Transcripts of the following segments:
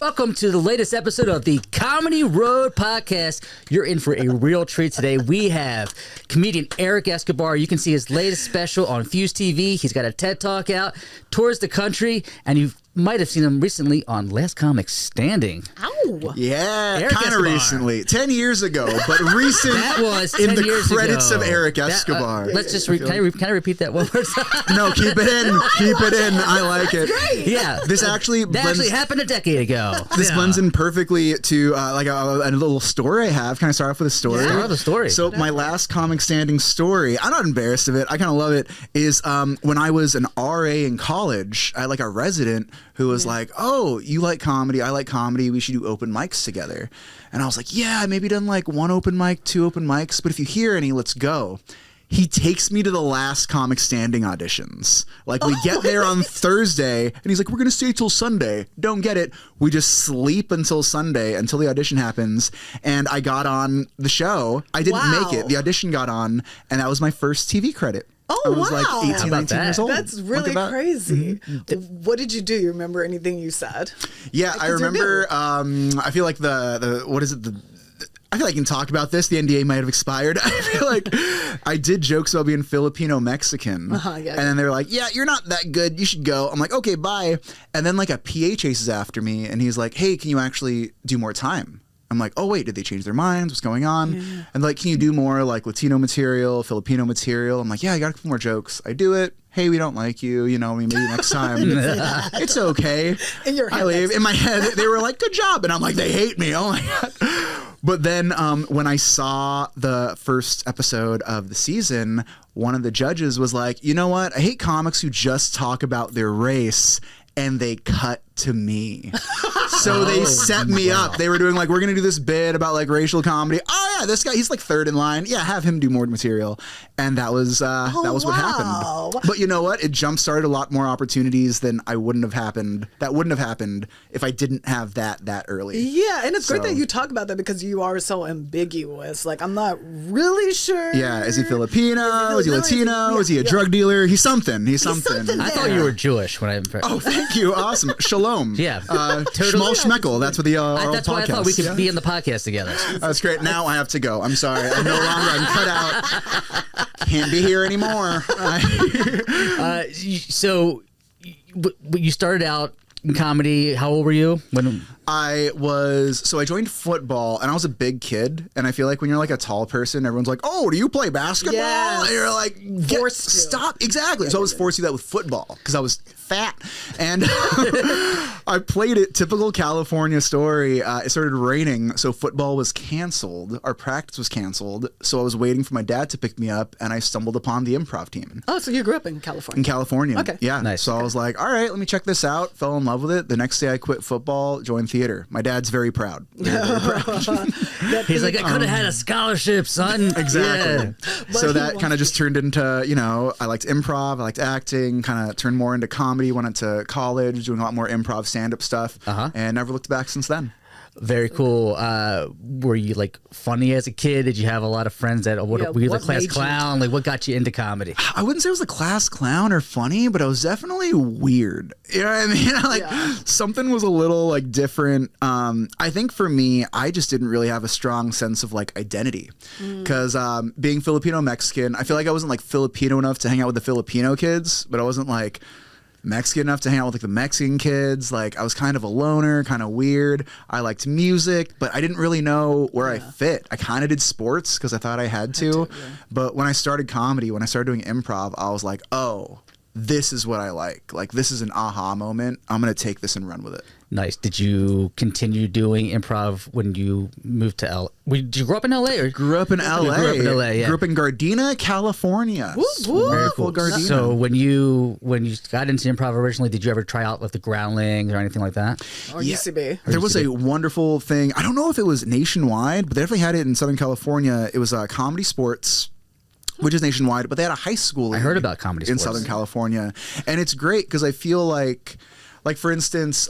Welcome to the latest episode of the Comedy Road Podcast. You're in for a real treat today. We have comedian Erik Escobar. You can see his latest special on Fuse TV. He's got a TED Talk out, tours the country, and you might have seen him recently on Last Comic Standing. Ow! Yeah, kind of recently. 10 years ago, but recent That was 10 in the years credits ago. of Erik Escobar. Let's just, can I repeat that one more time? No, keep it in. Keep it in. I like it. Great. Yeah. This actually That actually happened a decade ago. This blends in perfectly to like a little story I have. Can I start off with a story? Start with a story. So my last comic standing story, I'm not embarrassed of it. I kind of love it. Is when I was an RA in college, I had like a resident who was like, "Oh, you like comedy? I like comedy. We should do open mics together." And I was like, "Yeah, maybe done like one open mic, two open mics, but if you hear any, let's go." He takes me to the last comic standing auditions. Like we get there on Thursday and he's like, "We're going to stay till Sunday." Don't get it. We just sleep until Sunday until the audition happens. And I got on the show. I didn't make it. The audition got on and that was my first TV credit. Oh, I was wow. like 18, 19 years old. That's really crazy. What did you do? You remember anything you said? Yeah, I remember. I feel like the what is it? I feel like I can talk about this. The NDA might have expired. I feel like I did jokes about being Filipino Mexican. And then they're like, "Yeah, you're not that good. You should go." I'm like, "Okay, bye." And then like a PA chases after me and he's like, "Hey, can you actually do more time?" I'm like, "Oh, wait, did they change their minds? What's going on?" Yeah. And like, "Can you do more like Latino material, Filipino material?" I'm like, "Yeah, I got a couple more jokes." I do it. "Hey, we don't like you. You know, maybe next time." It's okay. In your head, I leave. In my head, they were like, "Good job." And I'm like, "They hate me." Oh my God. But then when I saw the first episode of the season, one of the judges was like, "You know what? I hate comics who just talk about their race." And they cut to me. So they set me up. They were doing like, "We're going to do this bit about like racial comedy." "Oh yeah, this guy, he's like third in line. Yeah, have him do more material." And that was what happened. But you know what? It jump-started a lot more opportunities than that wouldn't have happened if I didn't have that early. Yeah, and it's great that you talk about that because you are so ambiguous. Like, I'm not really sure. Yeah, is he Filipino? Is he Latino? Is he a drug dealer? He's something. He's something. I thought you were Jewish when I... Oh, thank you. Awesome. Shalom. Yeah. Shmuel Schmeckel. That's what the that's why I thought we could be in the podcast together. That's great. Now I have to go. I'm sorry. I'm cut out. Can't be here anymore. So you started out in comedy. How old were you when? I joined football and I was a big kid, and I feel like when you're like a tall person, everyone's like, "Oh, do you play basketball?" Yes. And you're like, forced to. Stop. Exactly. So I was forced to do that with football because I was fat. And I played it, typical California story. It started raining, so football was canceled. Our practice was canceled. So I was waiting for my dad to pick me up, and I stumbled upon the improv team. Oh, so you grew up in California? In California. Okay. Yeah. Nice. So I was like, all right, let me check this out. Fell in love with it. The next day I quit football, joined theater. My dad's very proud. Very proud. He's like, "I could have had a scholarship, son." Exactly. Yeah. So that kind of just turned into, I liked improv, I liked acting, kind of turned more into comedy, went into college, doing a lot more improv stand-up stuff, and never looked back since then. Very cool. Were you like funny as a kid? Did you have a lot of friends that were you the class clown? Like, what got you into comedy? I wouldn't say I was the class clown or funny, but I was definitely weird. You know what I mean? Something was a little like different. I think for me, I just didn't really have a strong sense of like identity because being Filipino Mexican, I feel like I wasn't like Filipino enough to hang out with the Filipino kids, but I wasn't like Mexican enough to hang out with like the Mexican kids. Like I was kind of a loner, kind of weird. I liked music, but I didn't really know where I fit. I kind of did sports because I thought I had to. But when I started comedy, when I started doing improv, I was like, "Oh, this is what I like. Like this is an aha moment. I'm going to take this and run with it." Nice. Did you continue doing improv when you moved to L? Did you grow up in LA? Or? Grew up in LA. Grew up in LA, yeah. Grew up in Gardena, California. Very cool. Gardena. So when you got into improv originally, did you ever try out with the Groundlings or anything like that? Or UCB. There was a wonderful thing. I don't know if it was nationwide, but they definitely had it in Southern California. It was Comedy Sports, which is nationwide, but they had a high school. I heard about Comedy in Sports. Southern California, and it's great because I feel like for instance,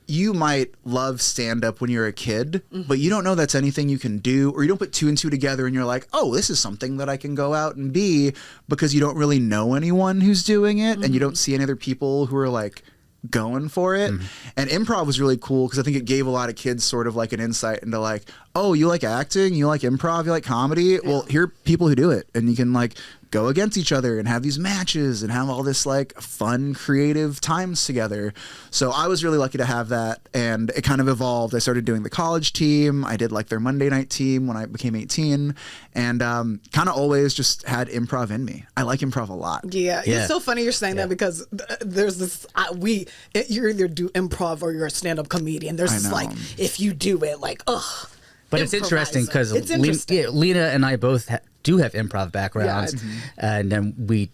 you might love stand-up when you're a kid, but you don't know that's anything you can do, or you don't put two and two together and you're like, "Oh, this is something that I can go out and be," because you don't really know anyone who's doing it, and you don't see any other people who are like going for it. And improv was really cool because I think it gave a lot of kids sort of like an insight into like, oh, you like acting, you like improv, you like comedy. Well, here are people who do it, and you can like go against each other and have these matches and have all this like fun, creative times together. So I was really lucky to have that, and it kind of evolved. I started doing the college team. I did like their Monday night team when I became 18, and kind of always just had improv in me. I like improv a lot. Yeah, it's so funny you're saying that because there's this you either do improv or you're a stand-up comedian. There's this like, if you do it, like, ugh. But it's interesting because Lena and I both do have improv backgrounds, and then we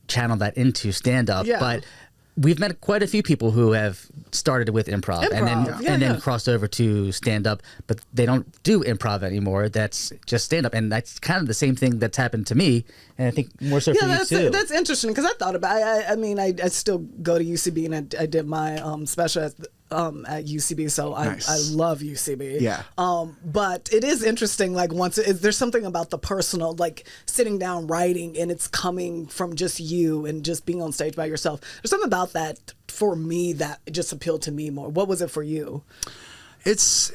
channel that into stand-up. Yeah. But we've met quite a few people who have started with improv and then crossed over to stand-up, but they don't do improv anymore. That's just stand-up, and that's kind of the same thing that's happened to me, and I think more so for you too. That's interesting because I thought about it. I mean, I still go to UCB, and I did my special at UCB, so I love UCB. Yeah. But it is interesting, like there's something about the personal, like sitting down writing and it's coming from just you and just being on stage by yourself. There's something about that for me that just appealed to me more. What was it for you? It's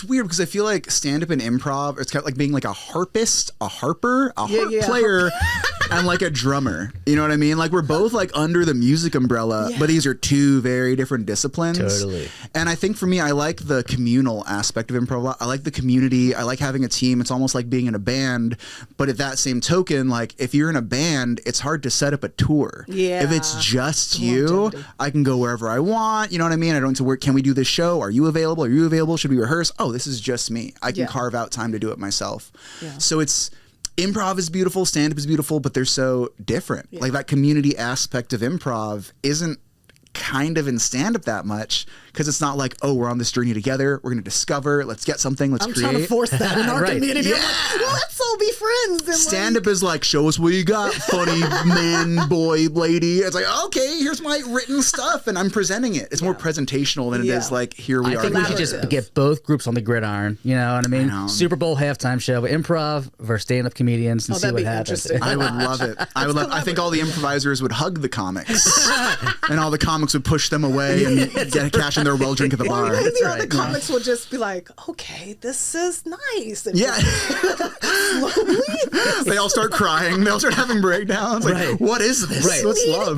weird because I feel like stand-up and improv, it's kind of like being like a harpist, a harper, a harp player, and like a drummer. You know what I mean? Like we're both like under the music umbrella, but these are two very different disciplines. Totally. And I think for me, I like the communal aspect of improv. I like the community. I like having a team. It's almost like being in a band. But at that same token, like if you're in a band, it's hard to set up a tour. Yeah. If it's just you, I can go wherever I want. You know what I mean? I don't have to work. Can we do this show? Are you available? Are you available? Should we rehearse? Oh, this is just me. I can carve out time to do it myself. So it's improv is beautiful, stand-up is beautiful, but they're so different. Like that community aspect of improv isn't kind of in stand-up that much because it's not like, oh, we're on this journey together, we're going to discover, let's get something, let's create. I'm trying to force that in our community. Yeah. I'm like, let's all be friends. And stand-up is like, show us what you got, funny man, boy, lady. It's like, okay, here's my written stuff, and I'm presenting it. It's more presentational than it is like, here we are. I think we should just get both groups on the gridiron. You know what I mean? Super Bowl halftime show, improv versus stand-up comedians, and see what happens. I would love it. I think all the improvisers would hug the comics, and all the comics would push them away and get cash in their well drink at the bar. Maybe all the comics would just be like, okay, this is nice. And slowly. They all start crying. They all start having breakdowns. Like, what is this? What's love?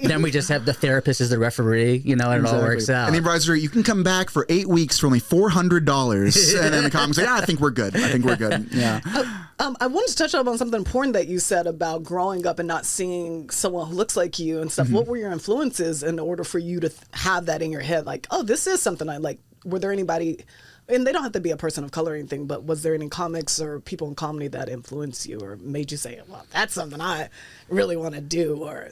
Then we just have the therapist as the referee, you know, and it all works out. And the advisor, you can come back for 8 weeks for only $400. And then the comics like, I think we're good. Yeah. I wanted to touch up on something important that you said about growing up and not seeing someone who looks like you and stuff. What were your influences in order for you to have that in your head? Like, oh, this is something I like. Were there anybody, and they don't have to be a person of color or anything, but was there any comics or people in comedy that influenced you or made you say, well, that's something I really want to do? Or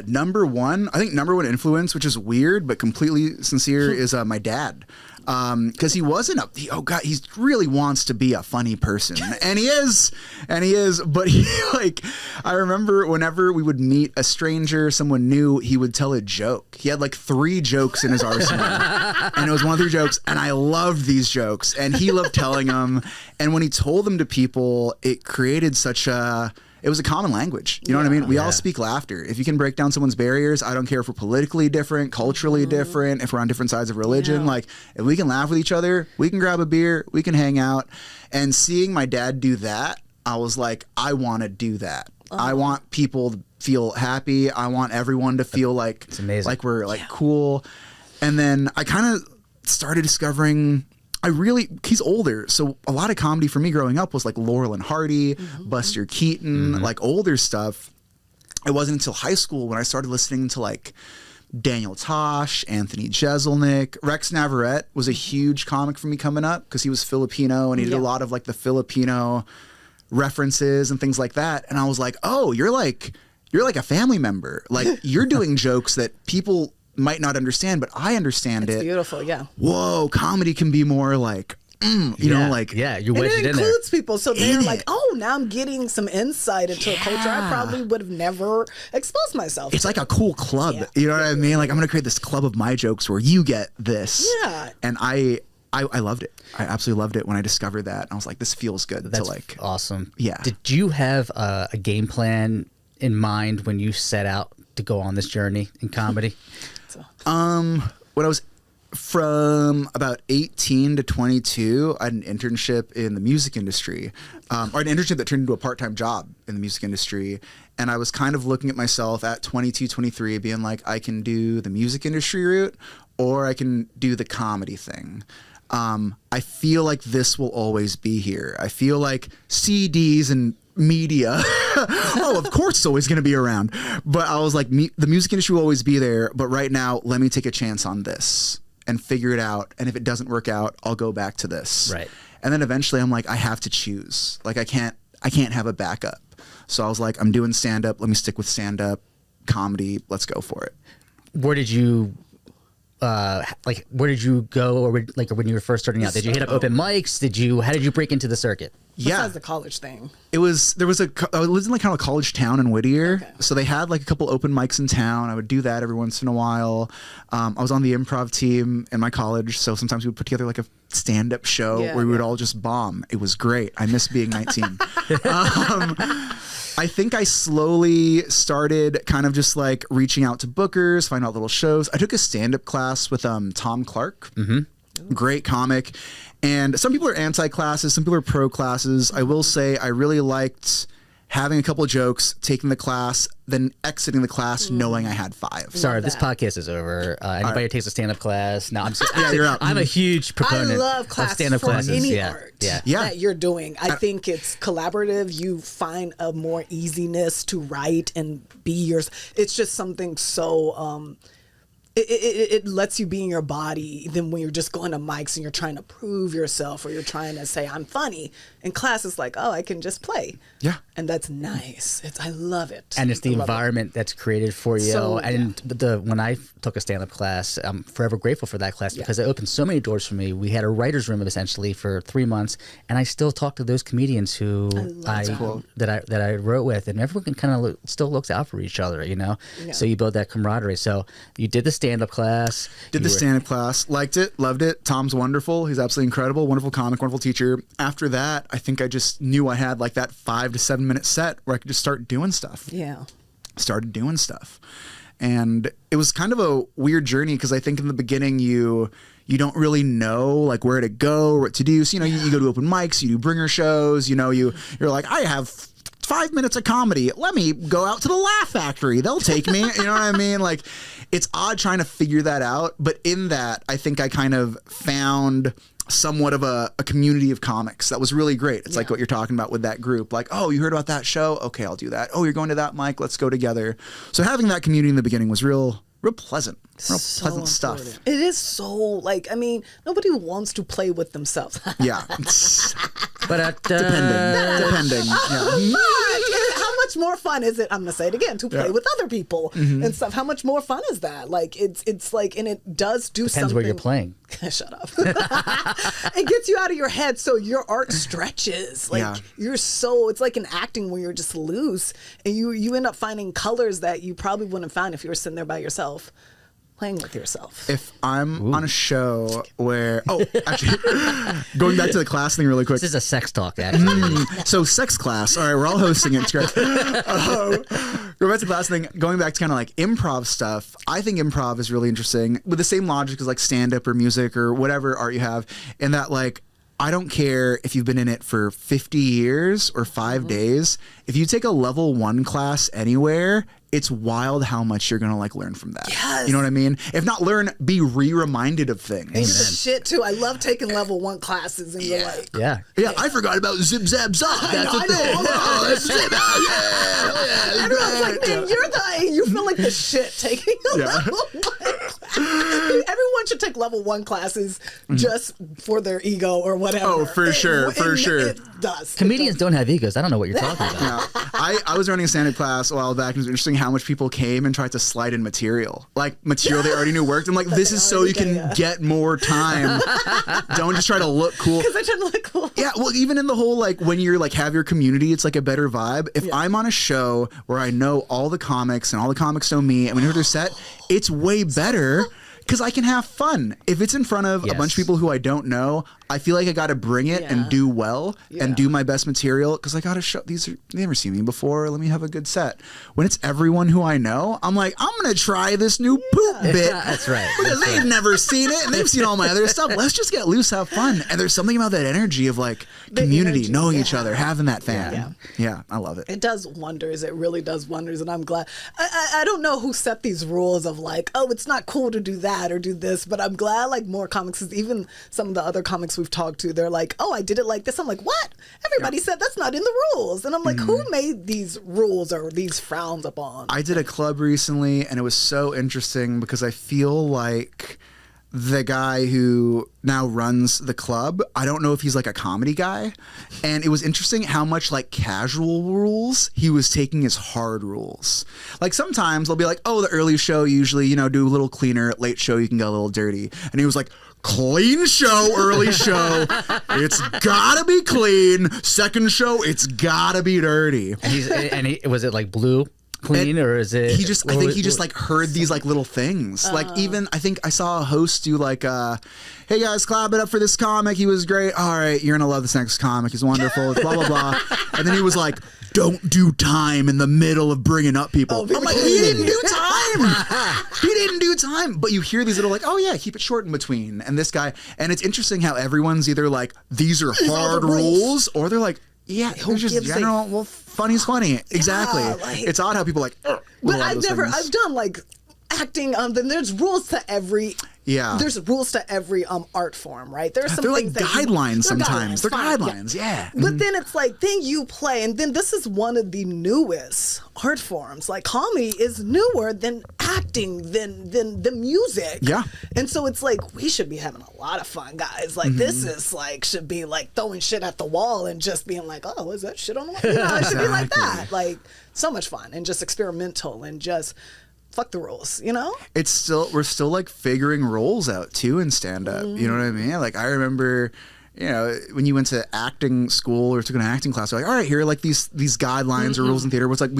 number one influence, which is weird but completely sincere, is my dad. Because he really wants to be a funny person, and he is, but I remember whenever we would meet a stranger, someone new, he would tell a joke. He had like 3 jokes in his arsenal, and it was 1 of 3 jokes, and I loved these jokes, and he loved telling them, and when he told them to people, it created it was a common language. You know what I mean? We all speak laughter. If you can break down someone's barriers, I don't care if we're politically different, culturally different, if we're on different sides of religion. Like, if we can laugh with each other, we can grab a beer, we can hang out. And seeing my dad do that, I was like, I want to do that. I want people to feel happy. I want everyone to feel like, it's amazing. Like we're like cool. And then I kind of started discovering... he's older, so a lot of comedy for me growing up was like Laurel and Hardy, Buster Keaton, like older stuff. It wasn't until high school when I started listening to like Daniel Tosh, Anthony Jeselnik. Rex Navarrete was a huge comic for me coming up because he was Filipino and he did a lot of like the Filipino references and things like that. And I was like, oh, you're like a family member. Like you're doing jokes that people might not understand, but I understand it. It's beautiful, yeah. Whoa, comedy can be more like, you know, like... Yeah, you wedge it in there. It includes people, so they're like, oh, now I'm getting some insight into a culture I probably would have never exposed myself to. It's like a cool club, you know what I mean? Like, I'm going to create this club of my jokes where you get this. Yeah. And I loved it. I absolutely loved it when I discovered that. I was like, this feels good. That's to like, awesome. Yeah. Did you have a game plan in mind when you set out to go on this journey in comedy? When I was from about 18 to 22, I had an internship in the music industry, or an internship that turned into a part-time job in the music industry. And I was kind of looking at myself at 22, 23, being like, I can do the music industry route, or I can do the comedy thing. I feel like this will always be here. I feel like CDs and media, oh, of course it's always going to be around. But I was like, the music industry will always be there. But right now, let me take a chance on this and figure it out. And if it doesn't work out, I'll go back to this. Right. And then eventually I'm like, I have to choose. Like I can't have a backup. So I was like, I'm doing stand-up. Let me stick with stand-up. Comedy, let's go for it. Where did you where did you go, or when you were first starting out? Did you hit up open mics? How did you break into the circuit? Besides the college thing. I lived in like kind of a college town in Whittier. Okay. So they had like a couple open mics in town. I would do that every once in a while. I was on the improv team in my college. So sometimes we would put together like a stand-up show where we would all just bomb. It was great. I miss being 19. I think I slowly started kind of just like reaching out to bookers, find out little shows. I took a stand-up class with Tom Clark. Mm-hmm. Great comic. And some people are anti-classes, some people are pro-classes. I will say I really liked having a couple of jokes, taking the class, then exiting the class knowing I had 5. Sorry, this podcast is over. Anybody who takes a stand-up class? No, you're out. I'm a huge proponent I love of classes stand-up for classes. any Yeah. art Yeah. that you're doing. I think it's collaborative. You find a more easiness to write and be yours. It's just something so it lets you be in your body than when you're just going to mics and you're trying to prove yourself, or you're trying to say I'm funny. In class, it's like, oh, I can just play. Yeah. And that's nice. I love it. And it's the environment that's created for you. So, and when I took a stand-up class, I'm forever grateful for that class because it opened so many doors for me. We had a writer's room essentially for 3 months, and I still talk to those comedians who that I wrote with, and everyone kind of still looks out for each other, you know. Yeah. So you build that camaraderie. So you did the stand-up class. Did the stand-up class, liked it, loved it. Tom's wonderful. He's absolutely incredible, wonderful comic, wonderful teacher. After that, I think I just knew I had like that 5 to 7 minute set where I could just start doing stuff. Yeah. Started doing stuff. And it was kind of a weird journey because I think in the beginning you don't really know like where to go or what to do. So, you go to open mics, you do bringer shows, you're like, I have 5 minutes of comedy. Let me go out to the Laugh Factory. They'll take me. You know what I mean? Like, it's odd trying to figure that out. But in that, I think I kind of found somewhat of a community of comics that was really great. It's like what you're talking about with that group. Like, oh, you heard about that show? Okay, I'll do that. Oh, you're going to that mic? Let's go together. So having that community in the beginning was real pleasant. So Pleasant stuff. important. It is so nobody wants to play with themselves. Yeah. But Depending. Yeah. How much more fun is it? I'm gonna say it again, to play with other people and stuff. How much more fun is that? Like it's like, and it does do depends something. where you're playing. Shut up. It gets you out of your head, so your art stretches. It's like in acting where you're just loose, and you end up finding colors that you probably wouldn't find if you were sitting there by yourself, playing with yourself. If I'm on a show where, actually, going back to the class thing really quick. This is a sex talk, actually. So sex class. All right, we're all hosting it. It's great. Going back to the class thing, going back to kind of like improv stuff. I think improv is really interesting with the same logic as like stand-up or music or whatever art you have, in that like, I don't care if you've been in it for 50 years or 5 days. If you take a level 1 class anywhere, it's wild how much you're going to like learn from that. Yes. You know what I mean? If not learn, be re-reminded of things. It's the shit too. I love taking level 1 classes and you're like, Yeah, I forgot about zip zap zop. That's I know. that's zip yeah. Everyone's like, man, you feel like the shit taking a level 1 class. Everyone should take level 1 classes just for their ego or whatever. Oh, for sure. It does. comedians don't have egos. I don't know what you're talking about. Yeah. I was running a stand-up class a while back, and it was interesting how much people came and tried to slide in material. Like, material they already knew worked. I'm like, this is so you can get more time. Don't just try to look cool. Because I trying to look cool. Yeah, well, even in the whole, like, when you're, like, have your community, it's, like, a better vibe. If I'm on a show where I know all the comics and all the comics know me, and we know their set, it's way better because I can have fun. If it's in front of a bunch of people who I don't know, I feel like I got to bring it and do well and do my best material because I got to show these are they've never seen me before. Let me have a good set. When it's everyone who I know, I'm like, I'm gonna try this new poop bit. That's right. Because they've never seen it and they've seen all my other stuff. Let's just get loose, have fun. And there's something about that energy of like community, knowing each other, having that fan. Yeah, I love it. It does wonders. It really does wonders. And I'm glad. I don't know who set these rules of like, oh, it's not cool to do that or do this, but I'm glad like more comics, even some of the other comics we've talked to, they're like, oh, I did it like this. I'm like, what? Everybody said that's not in the rules. And I'm like, who made these rules or these frowns upon? I did a club recently and it was so interesting because I feel like the guy who now runs the club, I don't know if he's like a comedy guy. And it was interesting how much like casual rules he was taking as hard rules. Like sometimes they'll be like, oh, the early show usually, you know, do a little cleaner. Late show, you can get a little dirty. And he was like, clean show, early show. It's gotta be clean. Second show, it's gotta be dirty. And he was it like blue? Clean, or is it? He just, I think he just like heard these like little things. Like even I think I saw a host do like, hey guys, clap it up for this comic. He was great. All right, you're gonna love this next comic. He's wonderful. Blah blah blah. And then he was like, don't do time in the middle of bringing up people. I'm like, he didn't do time. He didn't do time. But you hear these little like, oh yeah, keep it short in between. And this guy, and it's interesting how everyone's either like, these are hard rules, or they're like, yeah, who just general. Well, funny's funny. Exactly. Like, it's odd how people like. But I've done like acting. Then there's rules to every. Yeah. There's rules to every art form, right? There's some they're things like guidelines sometimes. They're guidelines, yeah. But then it's like, then you play, and then this is one of the newest art forms. Like comedy is newer than acting, than the music. Yeah. And so it's like, we should be having a lot of fun, guys. Like this is like, should be like throwing shit at the wall and just being like, oh, is that shit on the wall? You know, it should be like that. Like so much fun and just experimental and just fuck the rules, you know? It's still, we're still like figuring roles out too in stand up. You know what I mean? Like I remember, you know, when you went to acting school or took an acting class, you're like, all right, here are like these guidelines or rules in theater. Where it's like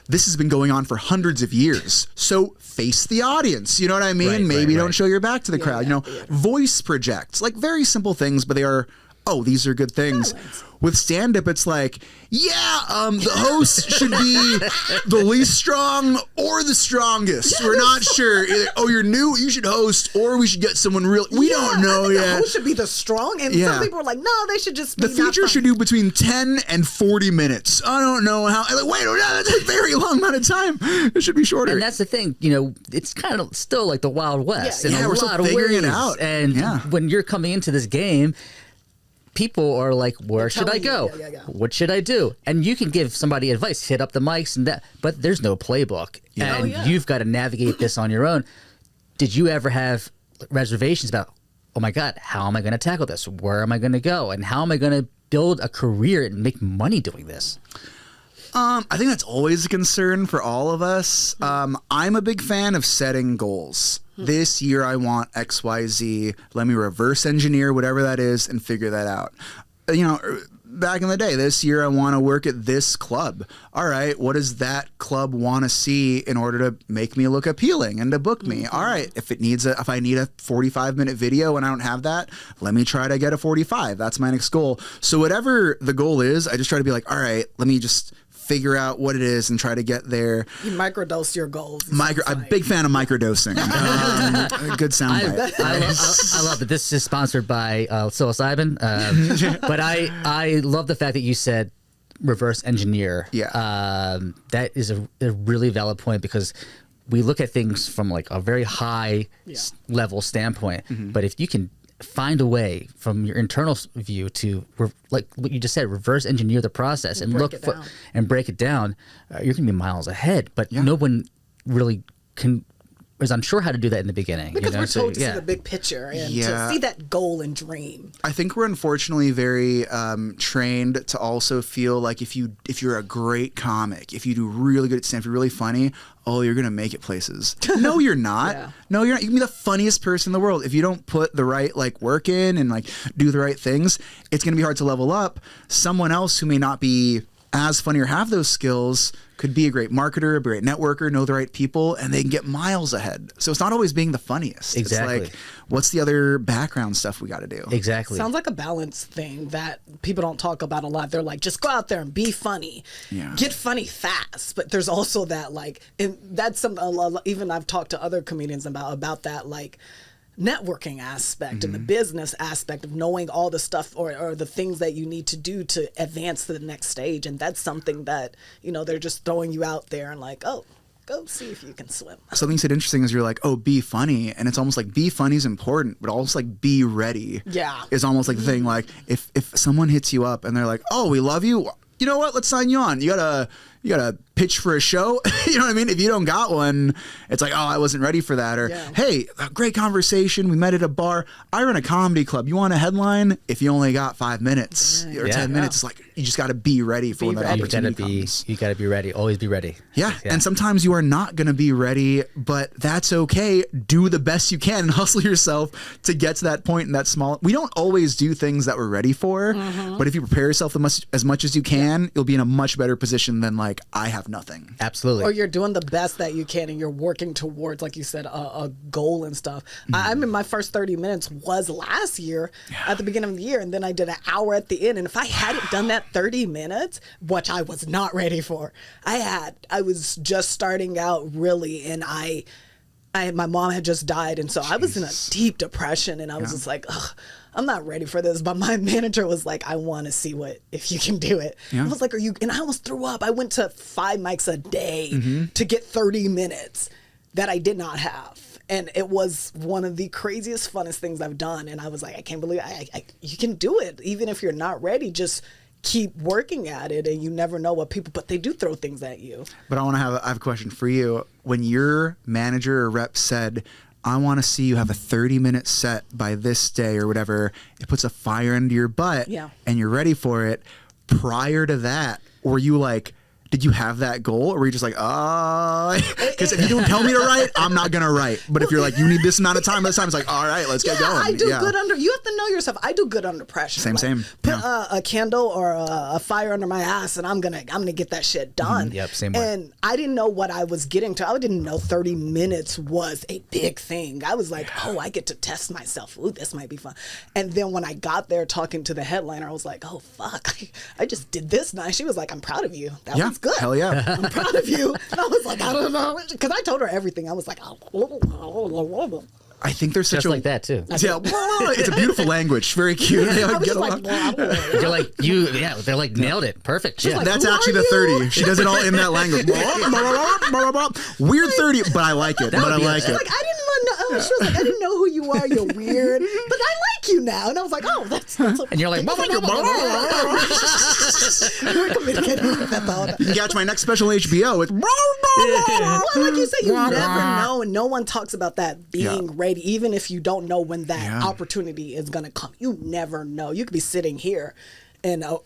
this has been going on for hundreds of years. So face the audience. You know what I mean? Maybe don't show your back to the crowd. You know, voice project. Like very simple things, but they are, oh, these are good things. With stand-up, it's like, the host should be the least strong or the strongest. We're not sure. Either, oh, you're new, you should host, or we should get someone real. We don't know yet. The host should be the strong, and some people are like, no, they should just be the feature should do between 10 and 40 minutes. I don't know how. Like, wait, that's a very long amount of time. It should be shorter. And that's the thing, you know, it's kind of still like the Wild West in a we're lot still of figuring ways. it out. And when you're coming into this game, people are like, where should I go? What should I do? And you can give somebody advice, hit up the mics and that, but there's no playbook. And you've got to navigate this on your own. Did you ever have reservations about, oh my God, how am I going to tackle this? Where am I going to go? And how am I going to build a career and make money doing this? I think that's always a concern for all of us. I'm a big fan of setting goals. This year I want XYZ. Let me reverse engineer whatever that is and figure that out. You know, back in the day, this year I want to work at this club. All right, what does that club want to see in order to make me look appealing and to book me? All right, if I need a 45-minute video and I don't have that, let me try to get a 45. That's my next goal. So whatever the goal is, I just try to be like, all right, let me just figure out what it is and try to get there. You microdose your goals. I'm a big fan of microdosing. Good soundbite. I love it. This is sponsored by psilocybin. But I love the fact that you said reverse engineer. Yeah. That is a really valid point because we look at things from like a very high level standpoint. But if you can find a way from your internal view to, like what you just said, reverse engineer the process and look for and break it down, you're going to be miles ahead. But no one really is unsure how to do that in the beginning. Because we're told to see the big picture and to see that goal and dream. I think we're unfortunately very trained to also feel like if you're a great comic, if you do really good at stand-up, you're really funny, oh, you're going to make it places. No, you're not. No, you're not. You can be the funniest person in the world. If you don't put the right like work in and like do the right things, it's going to be hard to level up. Someone else who may not be as funny or have those skills could be a great marketer, a great networker, know the right people, and they can get miles ahead. So it's not always being the funniest. Exactly. It's like, what's the other background stuff we got to do? Exactly. Sounds like a balance thing that people don't talk about a lot. They're like, just go out there and be funny. Yeah. Get funny fast. But there's also that, like, and that's something, even I've talked to other comedians about that, like, networking aspect and the business aspect of knowing all the stuff or the things that you need to do to advance to the next stage. And that's something that, they're just throwing you out there and like, oh, go see if you can swim. Something you said interesting is you're like, oh, be funny. And it's almost like be funny is important, but also like be ready. Yeah. Is almost like the thing, like if someone hits you up and they're like, oh, we love you. You know what? Let's sign you on. You gotta pitch for a show. You know what I mean? If you don't got one, it's like, oh, I wasn't ready for that. Or, hey, a great conversation. We met at a bar. I run a comedy club. You want a headline? If you only got 5 minutes or 10 minutes, it's like, you just got to be ready for when that opportunity comes. You got to be ready. Always be ready. Yeah. And sometimes you are not going to be ready, but that's okay. Do the best you can and hustle yourself to get to that point in that small. We don't always do things that we're ready for, but if you prepare yourself as much as you can, you'll be in a much better position than like, I have nothing. Absolutely. Or you're doing the best that you can and you're working towards, like you said, a goal and stuff. I mean, my first 30 minutes was last year at the beginning of the year, and then I did an hour at the end. And if I hadn't done that 30 minutes, which I was not ready for, I was just starting out really, and my mom had just died, and so I was in a deep depression, and I was just like, ugh, I'm not ready for this. But my manager was like, I want to see if you can do it. I was like, and I almost threw up. I went to 5 mics a day to get 30 minutes that I did not have. And it was one of the craziest, funnest things I've done. And I was like, I can't believe you can do it. Even if you're not ready, just keep working at it, and you never know what but they do throw things at you. But I have a question for you. When your manager or rep said, I want to see you have a 30-minute set by this day or whatever, it puts a fire under your butt and you're ready for it. Prior to that, were you like, did you have that goal, or were you just like, because if you don't tell me to write, I'm not going to write. But if you're like, you need this amount of time, it's like, all right, let's get going. I do good you have to know yourself. I do good under pressure. Same. Put a candle or a fire under my ass, and I'm gonna get that shit done. Yep, same way. And I didn't know what I was getting to. I didn't know 30 minutes was a big thing. I was like, oh, I get to test myself. Ooh, this might be fun. And then when I got there talking to the headliner, I was like, oh, fuck, I just did this night. She was like, I'm proud of you. That was good. Hell yeah. I'm proud of you. And I was like, I don't know. Because I told her everything. I was like, I think there's such just like that too. Yeah, it's a beautiful language. Very cute. I was like, They're like they're like nailed it. Perfect. Yeah. like, that's who actually are the 30. you? She does it all in that language. Weird 30, but I like it. That would be Like, I didn't know. She was like, I didn't know who you are. You're weird, but I like you now. And I was like, oh, that's And you're like, we're communicating with that the whole time. You can catch my next special on HBO. It's Well, like you say, you never know, and no one talks about that being ready, even if you don't know when that opportunity is going to come. You never know. You could be sitting here, and an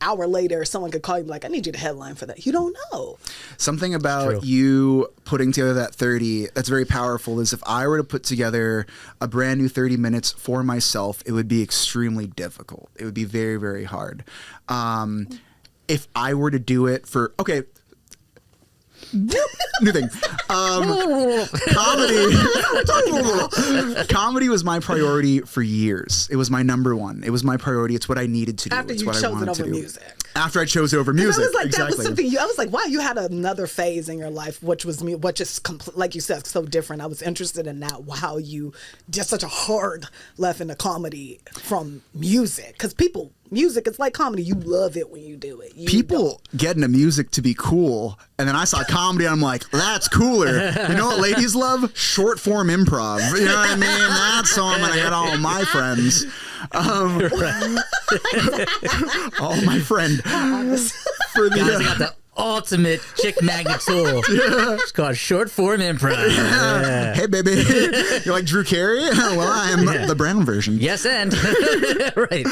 hour later, someone could call you and be like, I need you to headline for that. You don't know. Something about you putting together that 30 that's very powerful is if I were to put together a brand new 30 minutes for myself, it would be extremely difficult. It would be very, very hard. If I were to do it new thing. Comedy was my priority for years. It was my number one. It was my priority. It's what I needed to do. After it's you what chose I wanted it over to do. music. After I chose it over music. I was like, exactly. that was something. I was like, wow, you had another phase in your life, which is like you said, so different. I was interested in that. Wow, you did such a hard left into comedy from music, because music, it's like comedy. You love it when you do it. People get into music to be cool, and then I saw comedy, and I'm like, that's cooler. You know what ladies love? Short form improv. You know what I mean? That's how I'm gonna get all of my friends. All my friend. Guys, I got the ultimate chick magnet tool. It's called short form improv. Yeah. Hey, baby. You're like Drew Carey? Well, I am the Brown version. Yes, and right.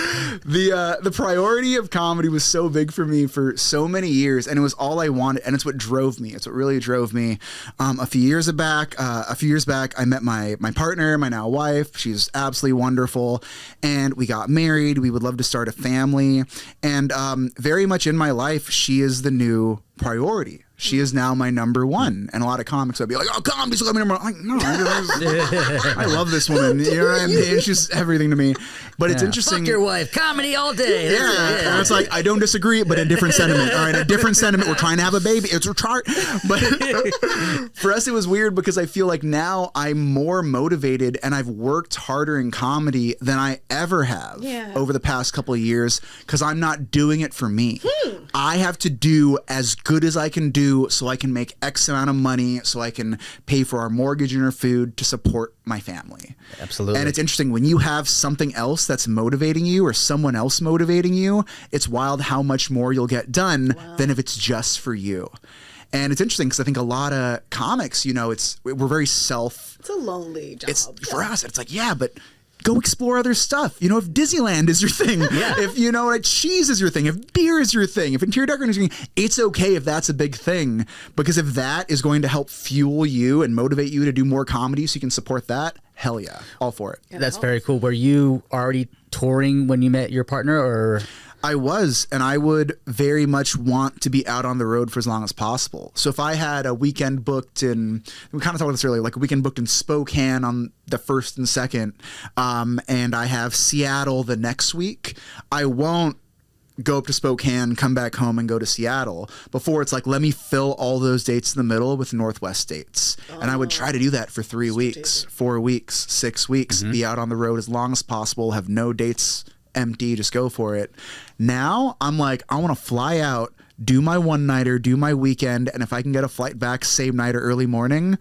The priority of comedy was so big for me for so many years, and it was all I wanted, and it's what drove me. It's what really drove me. A few years back, I met my partner, my now wife. She's absolutely wonderful, and we got married. We would love to start a family, and very much in my life, she is the new priority. She is now my number one. And a lot of comics would be like, oh, comedy's my number one. I'm like, no, I love this woman. You know what I mean? She's everything to me. But it's interesting. Fuck your wife. Comedy all day. And it's like, I don't disagree, but a different sentiment. All right, a different sentiment. We're trying to have a baby. It's a chart. But for us, it was weird because I feel like now I'm more motivated and I've worked harder in comedy than I ever have over the past couple of years because I'm not doing it for me. I have to do as good as I can do so I can make X amount of money so I can pay for our mortgage and our food to support my family. Absolutely. And it's interesting when you have something else that's motivating you or someone else motivating you, it's wild how much more you'll get done than if it's just for you. And it's interesting because I think a lot of comics, you know, we're very It's a lonely job. for us, it's like, but go explore other stuff. You know, if Disneyland is your thing, if, you know, like cheese is your thing, if beer is your thing, if interior decorating is your thing, it's okay if that's a big thing. Because if that is going to help fuel you and motivate you to do more comedy so you can support that, hell yeah, all for it. That's very cool. Were you already touring when you met your partner, or? I was, and I would very much want to be out on the road for as long as possible. So if I had a weekend booked in, we kind of talked about this earlier, like a weekend booked in Spokane on the 1st and 2nd, and I have Seattle the next week, I won't go up to Spokane, come back home, and go to Seattle. Before, it's like, let me fill all those dates in the middle with Northwest states. And I would try to do that for 3 weeks, 4 weeks, 6 weeks, be out on the road as long as possible, have no dates empty, just go for it. Now I'm like, I want to fly out, do my one-nighter, do my weekend, and if I can get a flight back same night or early morning,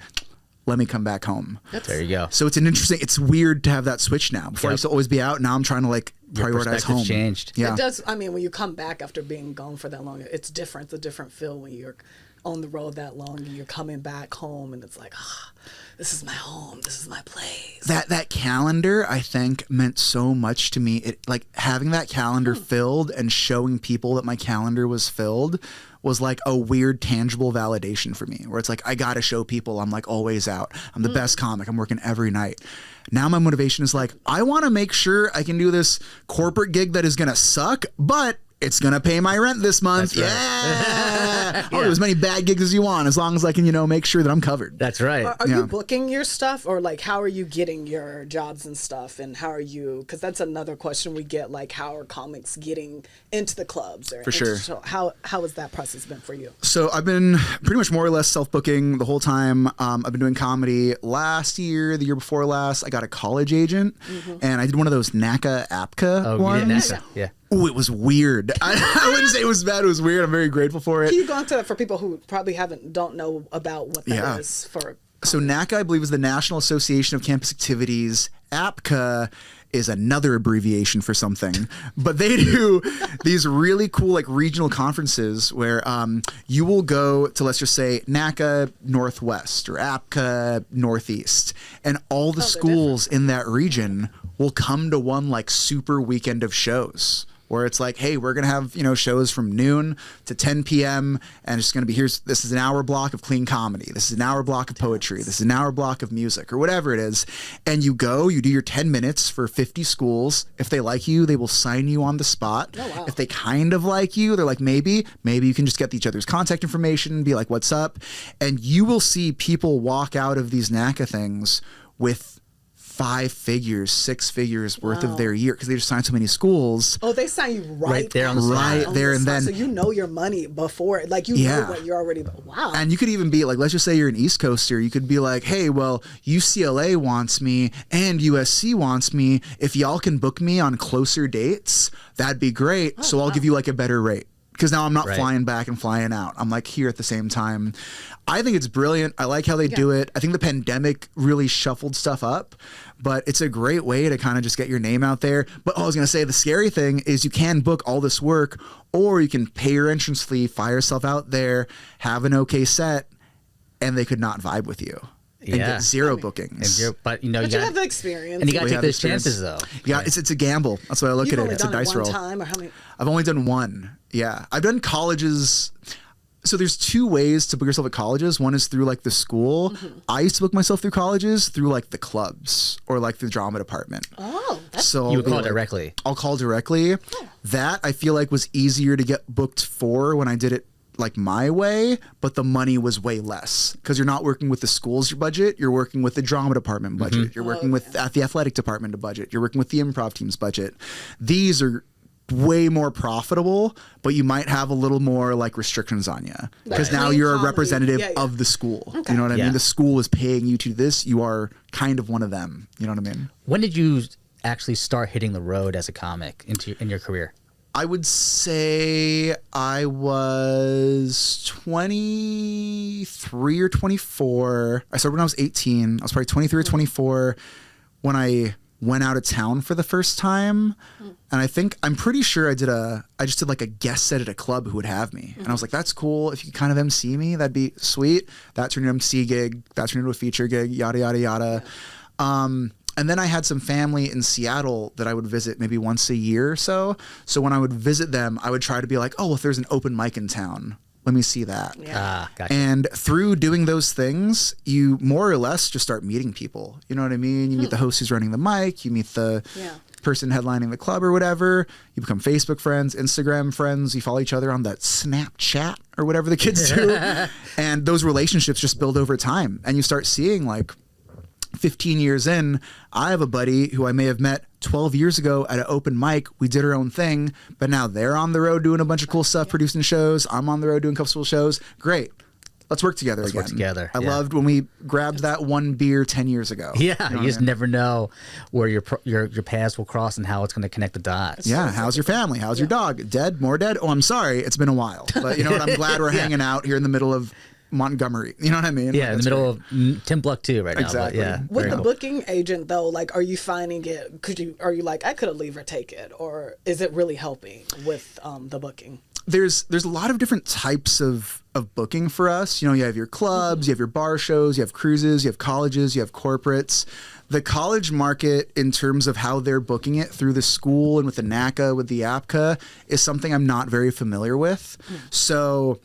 let me come back home. There you go. So it's weird to have that switch now. Before I used to always be out, now I'm trying to like prioritize home. Changed. Yeah. It does. I mean, when you come back after being gone for that long, it's different. It's a different feel when you're on the road that long and you're coming back home and it's like, this is my home. This is my place. That calendar, I think, meant so much to me. It like having that calendar filled and showing people that my calendar was filled was like a weird tangible validation for me, where it's like, I got to show people I'm like always out. I'm the best comic. I'm working every night. Now my motivation is like, I want to make sure I can do this corporate gig that is going to suck, but it's going to pay my rent this month. That's right. I'll do as many bad gigs as you want, as long as I can, you know, make sure that I'm covered. That's right. Are you booking your stuff, or like how are you getting your jobs and stuff, and how are you? Because that's another question we get. Like, how are comics getting into the clubs? Or For sure. How has that process been for you? So I've been pretty much more or less self-booking the whole time. I've been doing comedy. Last year, the year before last, I got a college agent, and I did one of those NACA APCA ones. You did NACA. Yeah. Oh, it was weird. I wouldn't say it was bad. It was weird. I'm very grateful for it. Can you go into that for people who probably don't know about what that is for? So NACA, I believe, is the National Association of Campus Activities. APCA is another abbreviation for something, but they do these really cool like regional conferences where you will go to, let's just say, NACA Northwest or APCA Northeast, and all the schools in that region will come to one like super weekend of shows, where it's like, hey, we're going to have, you know, shows from noon to 10 p.m. and it's going to be, this is an hour block of clean comedy. This is an hour block of poetry. This is an hour block of music, or whatever it is. And you go, you do your 10 minutes for 50 schools. If they like you, they will sign you on the spot. Oh, wow. If they kind of like you, they're like, maybe you can just get each other's contact information and be like, what's up? And you will see people walk out of these NACA things with 5 figures, 6 figures worth of their year, because they just signed so many schools. Oh, they sign you right there on the spot. Right there and then. So you know your money before, like you know what you're already. Wow. And you could even be like, let's just say you're an East Coaster. You could be like, hey, well, UCLA wants me and USC wants me. If y'all can book me on closer dates, that'd be great. So I'll give you like a better rate. because now I'm not Right. flying back and flying out. I'm like here at the same time. I think it's brilliant. I like how they do it. I think the pandemic really shuffled stuff up, but it's a great way to kind of just get your name out there. But I was going to say the scary thing is you can book all this work, or you can pay your entrance fee, fire yourself out there, have an okay set, and they could not vibe with you. And Yeah. get zero bookings. But But you gotta- have the experience. and you got to We take have those experience. chances though. Yeah, it's a gamble. That's why I look You've at it. only It's a done it dice one roll. time, or how many? I've only done one. Yeah. I've done colleges. So there's two ways to book yourself at colleges. One is through like the school. I used to book myself through colleges through like the clubs or like the drama department. Oh, that's So You would I'll call be like- directly. I'll call directly. That I feel like was easier to get booked for when I did it like my way, but the money was way less because you're not working with the school's budget. You're working with the drama department budget. You're working with at the athletic department budget. You're working with the improv team's budget. These are way more profitable, but you might have a little more like restrictions on you because Right. now Clean you're a comedy. representative Yeah, yeah. of the school. You know what I Yeah. mean? The school is paying you to do this. You are kind of one of them. You know what I mean? When did you actually start hitting the road as a comic in your career? I would say I was 23 or 24. I started when I was 18. I was probably 23 or 24 when I went out of town for the first time. And I'm pretty sure I just did like a guest set at a club who would have me. And I was like, that's cool. If you could kind of MC me, that'd be sweet. That turned into an MC gig. That turned into a feature gig, yada, yada, yada. And then I had some family in Seattle that I would visit maybe once a year or so. So when I would visit them, I would try to be like, oh, if there's an open mic in town, let me see that. Gotcha. And through doing those things, you more or less just start meeting people. You know what I mean? You meet the host who's running the mic, you meet the person headlining the club or whatever. You become Facebook friends, Instagram friends. You follow each other on that Snapchat or whatever the kids do. And those relationships just build over time. And you start seeing like 15 years in, I have a buddy who I may have met 12 years ago at an open mic. We did our own thing, but now they're on the road doing a bunch of cool stuff, producing shows. I'm on the road doing a couple of shows. Great. Let's work together again. work together, I yeah. loved when we grabbed that one beer 10 years ago. Yeah, You know you what just I mean? never know where your paths will cross and how it's going to connect the dots. Yeah, how's your family? How's your dog? Dead? More dead? Oh, I'm sorry. It's been a while. But you know what? I'm glad we're hanging out here in the middle of Montgomery. You know what I mean? Yeah, in the middle of Timbuktu right now. Exactly. But yeah, With very the cool. booking agent though, like, are you finding it? Are you like, I could have leave or take it, or is it really helping with the booking? There's a lot of different types of booking for us. You know, you have your clubs, you have your bar shows, you have cruises, you have colleges, you have corporates. The college market, in terms of how they're booking it through the school and with the NACA, with the APCA, is something I'm not very familiar with. So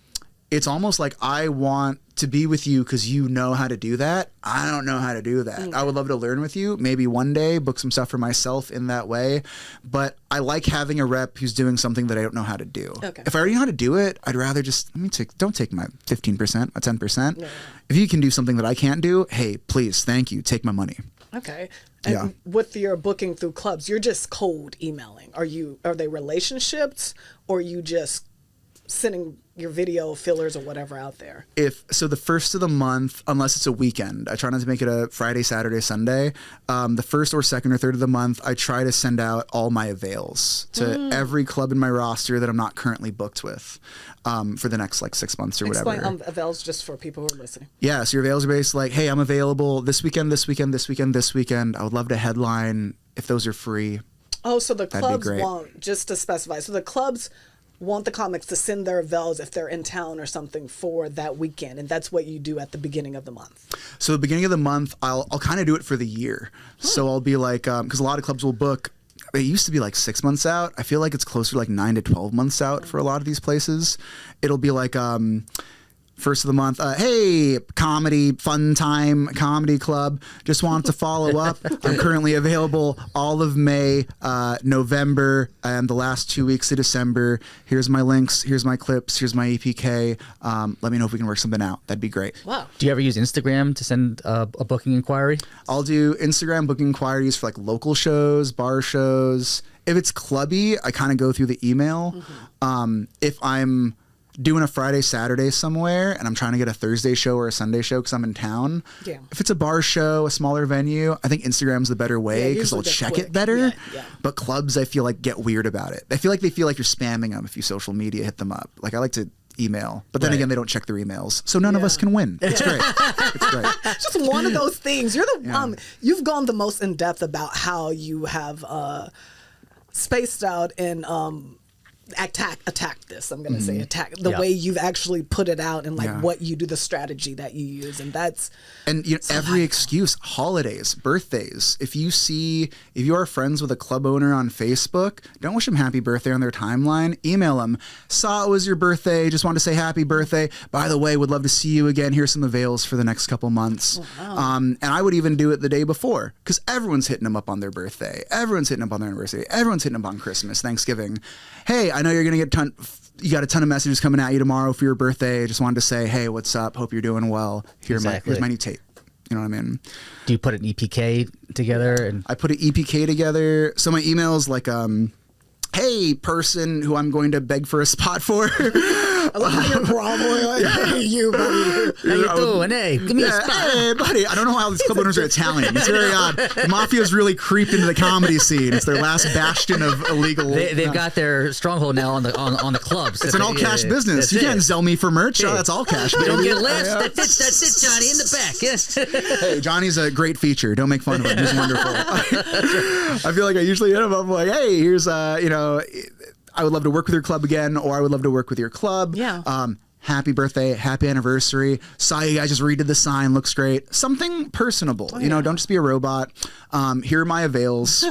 it's almost like I want to be with you because you know how to do that. I don't know how to do that. I would love to learn with you. Maybe one day book some stuff for myself in that way. But I like having a rep who's doing something that I don't know how to do. Okay. If I already know how to do it, I'd rather just don't take my 15%, my 10%. If you can do something that I can't do, hey, please, thank you. Take my money. Okay. And Yeah. with your booking through clubs, you're just cold emailing. Are they relationships, or are you just sending your video fillers or whatever out there? So the first of the month, unless it's a weekend, I try not to make it a Friday, Saturday, Sunday. The first or second or third of the month, I try to send out all my avails to every club in my roster that I'm not currently booked with for the next like 6 months or whatever. Explain avails just for people who are listening. Yeah, so your avails are based like, hey, I'm available this weekend, this weekend, this weekend, this weekend. I would love to headline if those are free. Oh, so the be clubs great. want, just to specify, so the clubs want the comics to send their avails if they're in town or something for that weekend, and that's what you do at the beginning of the month. So the beginning of the month, I'll kind of do it for the year. So I'll be like, because a lot of clubs will book. It used to be like 6 months out. I feel like it's closer to like 9 to 12 months out for a lot of these places. It'll be like first of the month, hey, comedy, fun time, comedy club. Just want to follow up. I'm currently available all of May, November, and the last 2 weeks of December. Here's my links. Here's my clips. Here's my EPK. Let me know if we can work something out. That'd be great. Wow. Do you ever use Instagram to send a booking inquiry? I'll do Instagram booking inquiries for like local shows, bar shows. If it's clubby, I kind of go through the email. If I'm doing a Friday, Saturday somewhere, and I'm trying to get a Thursday show or a Sunday show because I'm in town. Yeah. If it's a bar show, a smaller venue, I think Instagram's the better way because they'll check quick. it better. Yeah, yeah. But clubs, I feel like, get weird about it. They feel like you're spamming them if you social media hit them up. Like, I like to email, but then again, they don't check their emails, so none of us can win. It's great. It's great. It's just one of those things. You've gone the most in depth about how you have spaced out and attack this. I'm gonna say attack the way you've actually put it out and like what you do, the strategy that you use, and that's every excuse, holidays, birthdays. If you are friends with a club owner on Facebook, don't wish them happy birthday on their timeline. Email them. Saw it was your birthday. Just wanted to say happy birthday. By the way, would love to see you again. Here's some avails for the next couple months. Wow. And I would even do it the day before because everyone's hitting them up on their birthday. Everyone's hitting up on their anniversary. Everyone's hitting up on Christmas, Thanksgiving. Hey, I know you're going to get you got a ton of messages coming at you tomorrow for your birthday. I just wanted to say, hey, what's up? Hope you're doing well. Here's my new tape. You know what I mean? Do you put an EPK together? And I put an EPK together. So my email's like, hey, person who I'm going to beg for a spot for. I love how you're groveling. Like, hey, you, buddy. How you doing? Hey, give me a spot. Hey, buddy. I don't know how these club owners are Italian. It's very odd. The mafia's really creeped into the comedy scene. It's their last bastion of illegal. They've got their stronghold now on the clubs. It's an all cash business. You can't sell me for merch. Oh, that's all cash. You don't get less. That's it, Johnny, in the back. Yes. Hey, Johnny's a great feature. Don't make fun of him. He's wonderful. I feel like I usually hit him up like, hey, here's I would love to work with your club again, or I would love to work with your club. Yeah. Happy birthday, happy anniversary. Saw you guys just redid the sign, looks great. Something personable, don't just be a robot. Here are my avails.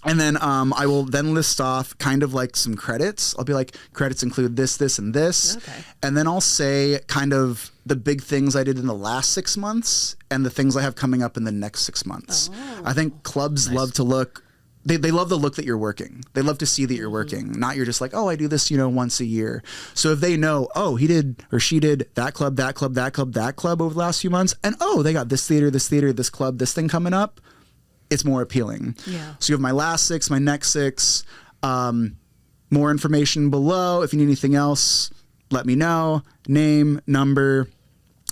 And then I will then list off kind of like some credits. I'll be like, credits include this, this, and this. Okay. And then I'll say kind of the big things I did in the last 6 months and the things I have coming up in the next 6 months. Oh. I think clubs love to look. They love the look that you're working. They love to see that you're working, not you're just like, oh, I do this, once a year. So if they know, oh, he did or she did that club, that club, that club, that club over the last few months, and oh, they got this theater, this club, this thing coming up, it's more appealing. Yeah. So you have my last 6, my next 6, more information below. If you need anything else, let me know. Name, number.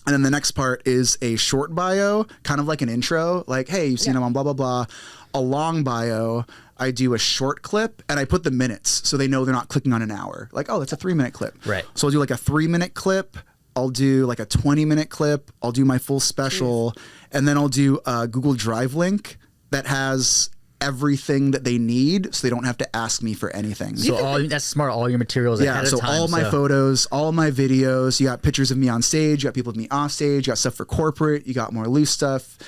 And then the next part is a short bio, kind of like an intro, like, hey, you've seen him on blah, blah, blah. A long bio, I do a short clip and I put the minutes so they know they're not clicking on an hour. Like, oh, that's a 3-minute clip. Right. So I'll do like a 3-minute clip. I'll do like a 20-minute clip. I'll do my full special. And then I'll do a Google Drive link that has everything that they need so they don't have to ask me for anything. So that's smart. All your materials ahead of time. All my photos, all my videos, you got pictures of me on stage, you got people of me off stage, you got stuff for corporate, you got more loose stuff.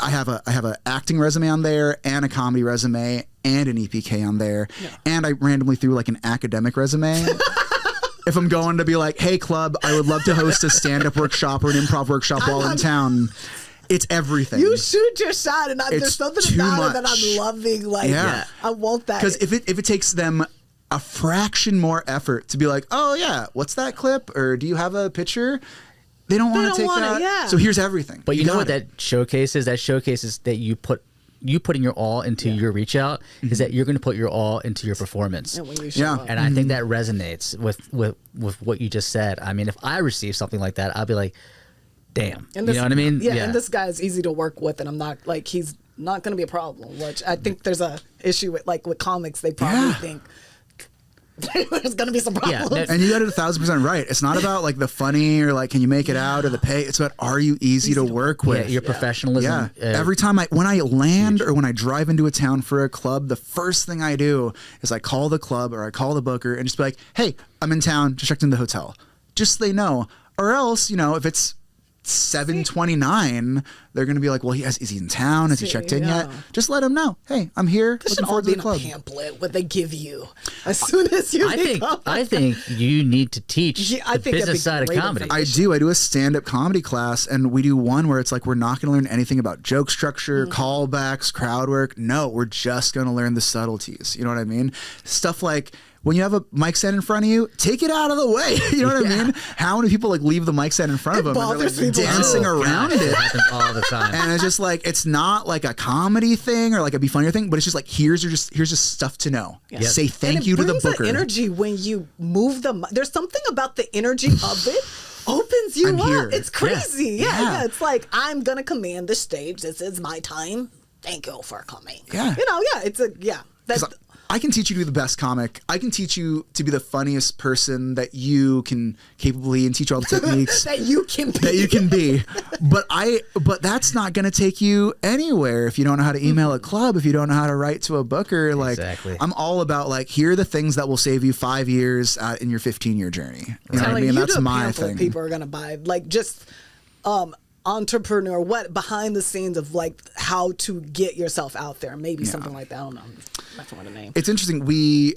I have a acting resume on there and a comedy resume and an EPK on there. Yeah. And I randomly threw like an academic resume. If I'm going to be like, hey club, I would love to host a stand-up workshop or an improv workshop while in town. It's everything. You shoot your shot, and there's something about it that I'm loving. Like, I want that. Because if it takes them a fraction more effort to be like, oh yeah, what's that clip? Or do you have a picture? They don't want to take that. So here's everything. But you know what that showcases? That showcases that you putting your all into your reach out is that you're going to put your all into your performance. And when you show up. And I think that resonates with what you just said. I mean, if I receive something like that, I'll be like, damn. You know what I mean? Yeah, and this guy is easy to work with, and I'm not like, he's not going to be a problem, which I think there's a issue with comics. They probably think there's going to be some problems. Yeah, and you got it 1,000% right. It's not about like the funny or like, can you make it out or the pay? It's about, are you easy to work with? Yeah, your professionalism. Yeah. Every time when I land or when I drive into a town for a club, the first thing I do is I call the club or I call the booker and just be like, hey, I'm in town, just checked in the hotel. Just so they know. Or else, if it's 7:29, they're going to be like, well, is he in town? Has he checked in yet? Just let him know. Hey, I'm here. This should all be in a pamphlet what they give you as soon as you I think you need to teach the business side of comedy. I do a stand-up comedy class, and we do one where it's like, we're not going to learn anything about joke structure, callbacks, crowd work. No, we're just going to learn the subtleties. You know what I mean? Stuff like, when you have a mic stand in front of you, take it out of the way. You know what I mean? How many people like leave the mic stand in front of them and they're like dancing around it? It happens all the time. And it's just like, it's not like a comedy thing or like a be funnier thing, but it's just like, here's just stuff to know. Yeah. Say thank you to the booker. The energy when you move there's something about the energy of it opens you I'm up. here. It's crazy. Yeah. It's like, I'm gonna command the stage. This is my time. Thank you for coming. Yeah. That's I can teach you to be the best comic. I can teach you to be the funniest person that you can capably and teach you all the techniques that you can be. But that's not going to take you anywhere if you don't know how to email a club, if you don't know how to write to a booker. Like, exactly. I'm all about like, here are the things that will save you 5 years in your 15-year journey. You know what I mean? That's my thing. People are going to buy like just entrepreneur, what behind the scenes of like how to get yourself out there, maybe something like that. I don't know. That's not a name. It's interesting.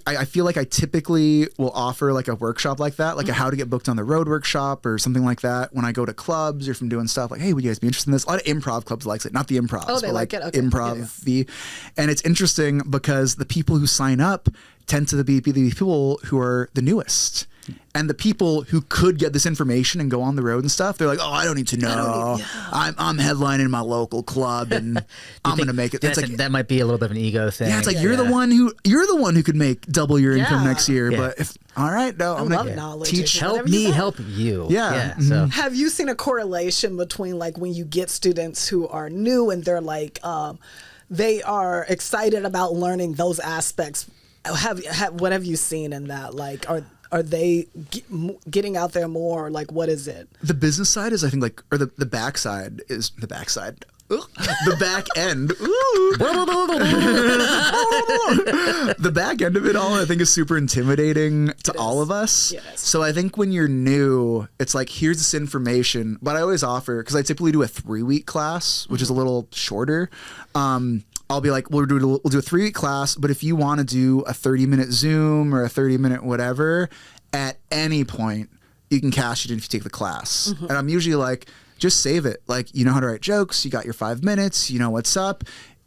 I feel like I typically will offer like a workshop like that, like a how to get booked on the road workshop or something like that. When I go to clubs or if I'm doing stuff like, hey, would you guys be interested in this? A lot of improv clubs likes it, not the improvs, oh, they but like like it? Okay. improv. And it's interesting because the people who sign up tend to be the people who are the newest. And the people who could get this information and go on the road and stuff, they're like, oh, I don't need to know. I'm headlining my local club and I'm going to make it. That might be a little bit of an ego thing. Yeah, it's like you're the one who could make double your income next year. Yeah. But if all right, no, I'm love going to knowledge. teach. Help me help you. Yeah. So Have you seen a correlation between like when you get students who are new and they're like they are excited about learning those aspects? What have you seen in that? Like, are they getting out there more? Or like, what is it? The business side is, I think, like, or the backside is the backside. Ugh. The back end. Ooh. The back end of it all, I think, is super intimidating to all of us. Yes. So I think when you're new, it's like, here's this information. But I always offer, because I typically do a 3-week class, which is a little shorter. I'll be like, we'll do a 3-week class, but if you want to do a 30-minute Zoom or a 30-minute whatever, at any point, you can cash it in if you take the class. And I'm usually like, just save it. Like, you know how to write jokes, you got your 5 minutes, you know what's up.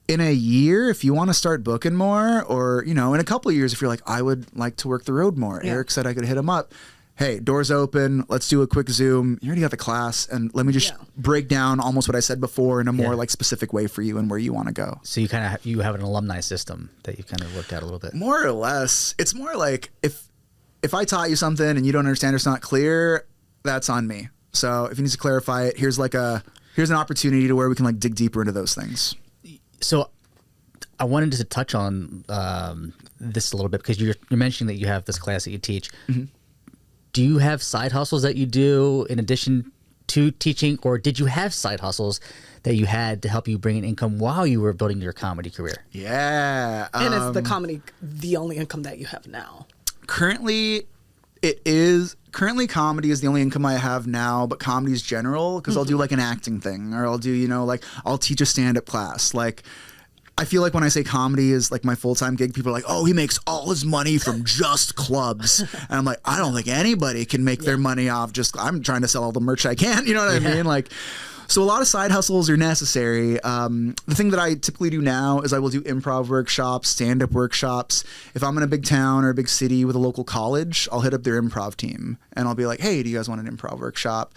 In a year, if you want to start booking more, or, you know, in a couple of years, if you're like, I would like to work the road more. Yeah. Eric said I could hit him up. Hey, doors open. Let's do a quick Zoom. You already got the class, and let me just break down almost what I said before in a more like specific way for you and where you want to go. So you kind of you have an alumni system that you kind of worked out a little bit. More or less, it's more like if I taught you something and you don't understand or it's not clear, that's on me. So if you need to clarify it, here's an opportunity to where we can like dig deeper into those things. So I wanted to touch on this a little bit because you're mentioning that you have this class that you teach. Mm-hmm. Do you have side hustles that you do in addition to teaching, or did you have side hustles that you had to help you bring in income while you were building your comedy career? Yeah. And is the comedy the only income that you have now? Currently, it is. Currently, comedy is the only income I have now, but comedy is general because I'll do like an acting thing, or I'll do, you know, like I'll teach a stand-up class. Like, I feel like when I say comedy is like my full-time gig, people are like, oh, he makes all his money from just clubs. And I'm like, I don't think anybody can make their money off just, I'm trying to sell all the merch I can. You know what I mean? Like, so a lot of side hustles are necessary. The thing that I typically do now is I will do improv workshops, stand-up workshops. If I'm in a big town or a big city with a local college, I'll hit up their improv team and I'll be like, hey, do you guys want an improv workshop?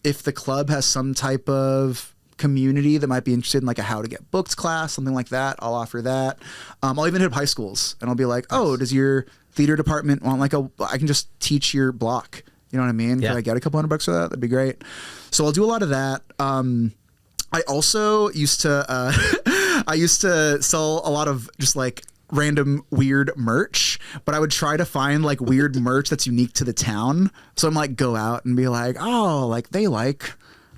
If the club has some type of community that might be interested in like a how to get booked class, something like that, I'll offer that. I'll even hit up high schools and I'll be like, oh, does your theater department want like I can just teach your block. You know what I mean? Yeah. Can I get a couple $100 for that? That'd be great. So I'll do a lot of that. I also used to sell a lot of just like random weird merch, but I would try to find like weird merch that's unique to the town. So I'm like, go out and be like, oh, like they like,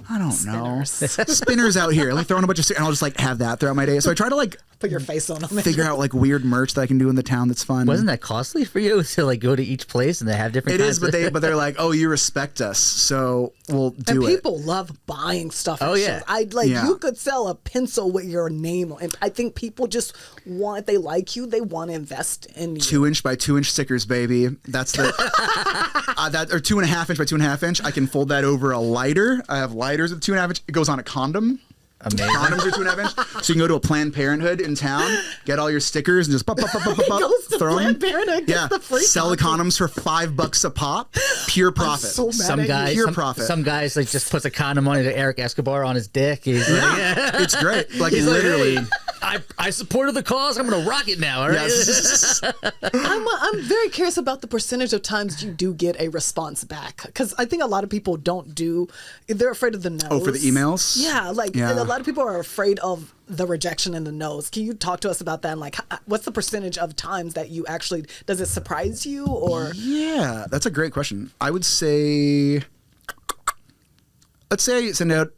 I don't know, spinners out here. Like throwing a bunch of, and I'll just like have that throughout my day. So I try to like Put your face on them. figure out like weird merch that I can do in the town that's fun. Wasn't that costly for you to like go to each place and they have different? It is, but they're like, oh, you respect us, so we'll do and it. people love buying stuff. Oh, yeah. You could sell a pencil with your name on. And I think people just want, they like you, they want to invest in you. 2-inch by 2-inch stickers, baby. That's the that or 2.5 inch by 2.5 inch. I can fold that over a lighter. I have lighters with 2.5 inch. It goes on a condom. Amazing. Condoms are 2.5 inch. So you can go to a Planned Parenthood in town, get all your stickers, and just He goes to throw them. Planned Parenthood, gets the free Sell the condom. condoms for $5 a pop. Pure profit. so mad Some at guys, Pure some, profit. some guys like just puts a condom on Erik Escobar on his dick. He's like, It's great. Like He's like, literally. "Hey, I supported the cause. I'm gonna rock it now. All right. Yes. I'm very curious about the percentage of times you do get a response back, because I think a lot of people don't do. They're afraid of the no. Oh, for the emails? Yeah, like Yeah. a lot of people are afraid of the rejection and the no's. Can you talk to us about that? And like, what's the percentage of times that you actually, does it surprise you or? Yeah, that's a great question. I would say, let's say I send out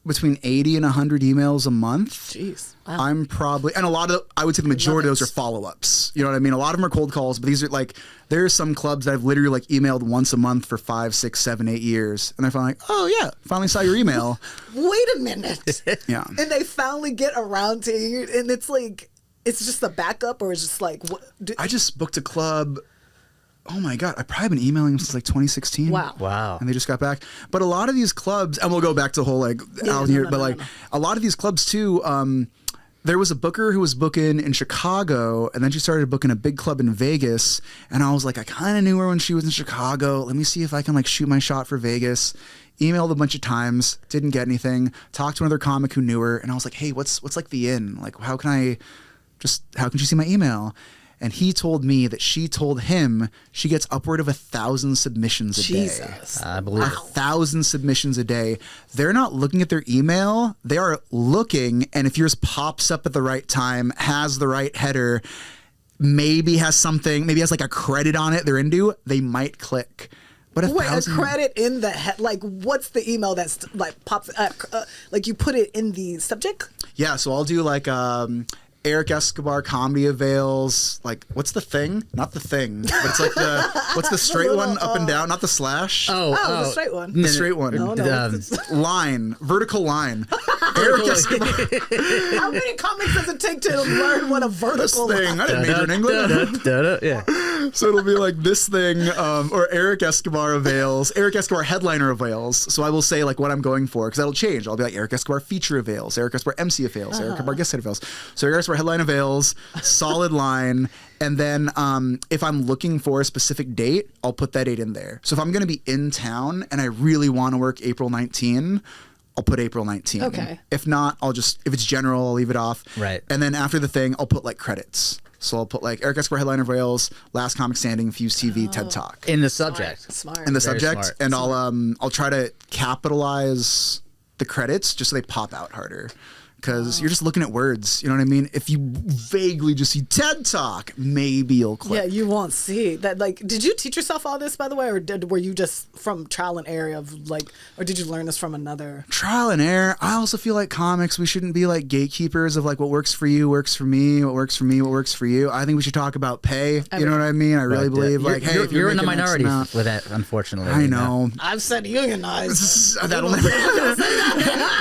between 80 and 100 emails a month. Jeez. Wow. I'm probably, and a lot of, I would say the majority of those it. are follow-ups. You know what I mean? A lot of them are cold calls, but these are like, there are some clubs that I've literally like emailed once a month for 5, 6, 7, 8 years. And they're finally like, oh yeah, finally saw your email. Wait a minute. Yeah. And they finally get around to you, and it's like, it's just a backup, or it's just like, what? I just booked a club. Oh my God, I've probably been emailing them since like 2016. Wow. Wow. And they just got back. But a lot of these clubs, and we'll go back to the whole like out here, but like a lot of these clubs too, there was a booker who was booking in Chicago, and then she started booking a big club in Vegas. And I was like, I kind of knew her when she was in Chicago. Let me see if I can like shoot my shot for Vegas. Emailed a bunch of times, didn't get anything. Talked to another comic who knew her, and I was like, hey, what's like the in? Like, how can she see my email? And he told me that she told him she gets upward of 1,000 submissions a day. Jesus. I believe it. 1,000 submissions a day. They're not looking at their email. They are looking, and if yours pops up at the right time, has the right header, maybe has something, maybe has like a credit on it they're into, they might click. But Wait, a 1,000 credit in the head? Like, what's the email that's like pops? Like you put it in the subject? Yeah, so I'll do like Erik Escobar comedy avails. Like, what's the thing? Not the thing, but it's like what's the straight one up and down? Not the slash. Oh, the straight one. The straight one. No, Line, vertical line. Erik Escobar. How many comics does it take to learn what a This vertical thing. I didn't major in English. Yeah. So it'll be like this thing, or Erik Escobar avails, Erik Escobar headliner avails. So I will say like what I'm going for, because that'll change. I'll be like Erik Escobar feature avails, Erik Escobar MC avails, Erik Escobar guest head avails. So Erik Escobar headline avails, solid line, and then if I'm looking for a specific date, I'll put that date in there. So if I'm going to be in town and I really want to work April 19, I'll put April 19. Okay. If not, if it's general, I'll leave it off. Right. And then after the thing, I'll put like credits. So I'll put like Erik Escobar headliner avails, Last Comic Standing, Fuse TV, TED Talk. In the subject. Smart. In the Very subject, smart. and I'll try to capitalize the credits just so they pop out harder. Because you're just looking at words, you know what I mean? If you vaguely just see TED Talk, maybe you'll click. Yeah, you won't see that. Like, did you teach yourself all this, by the way, or were you just from trial and error of like, or did you learn this from another? Trial and error. I also feel like comics, we shouldn't be like gatekeepers of like what works for you works for me, what works for me, what works for you. I think we should talk about pay. You know what I mean? I really believe like, hey, if you're in the making X minority amount- with that, unfortunately. I know. I've said unionized. That'll never.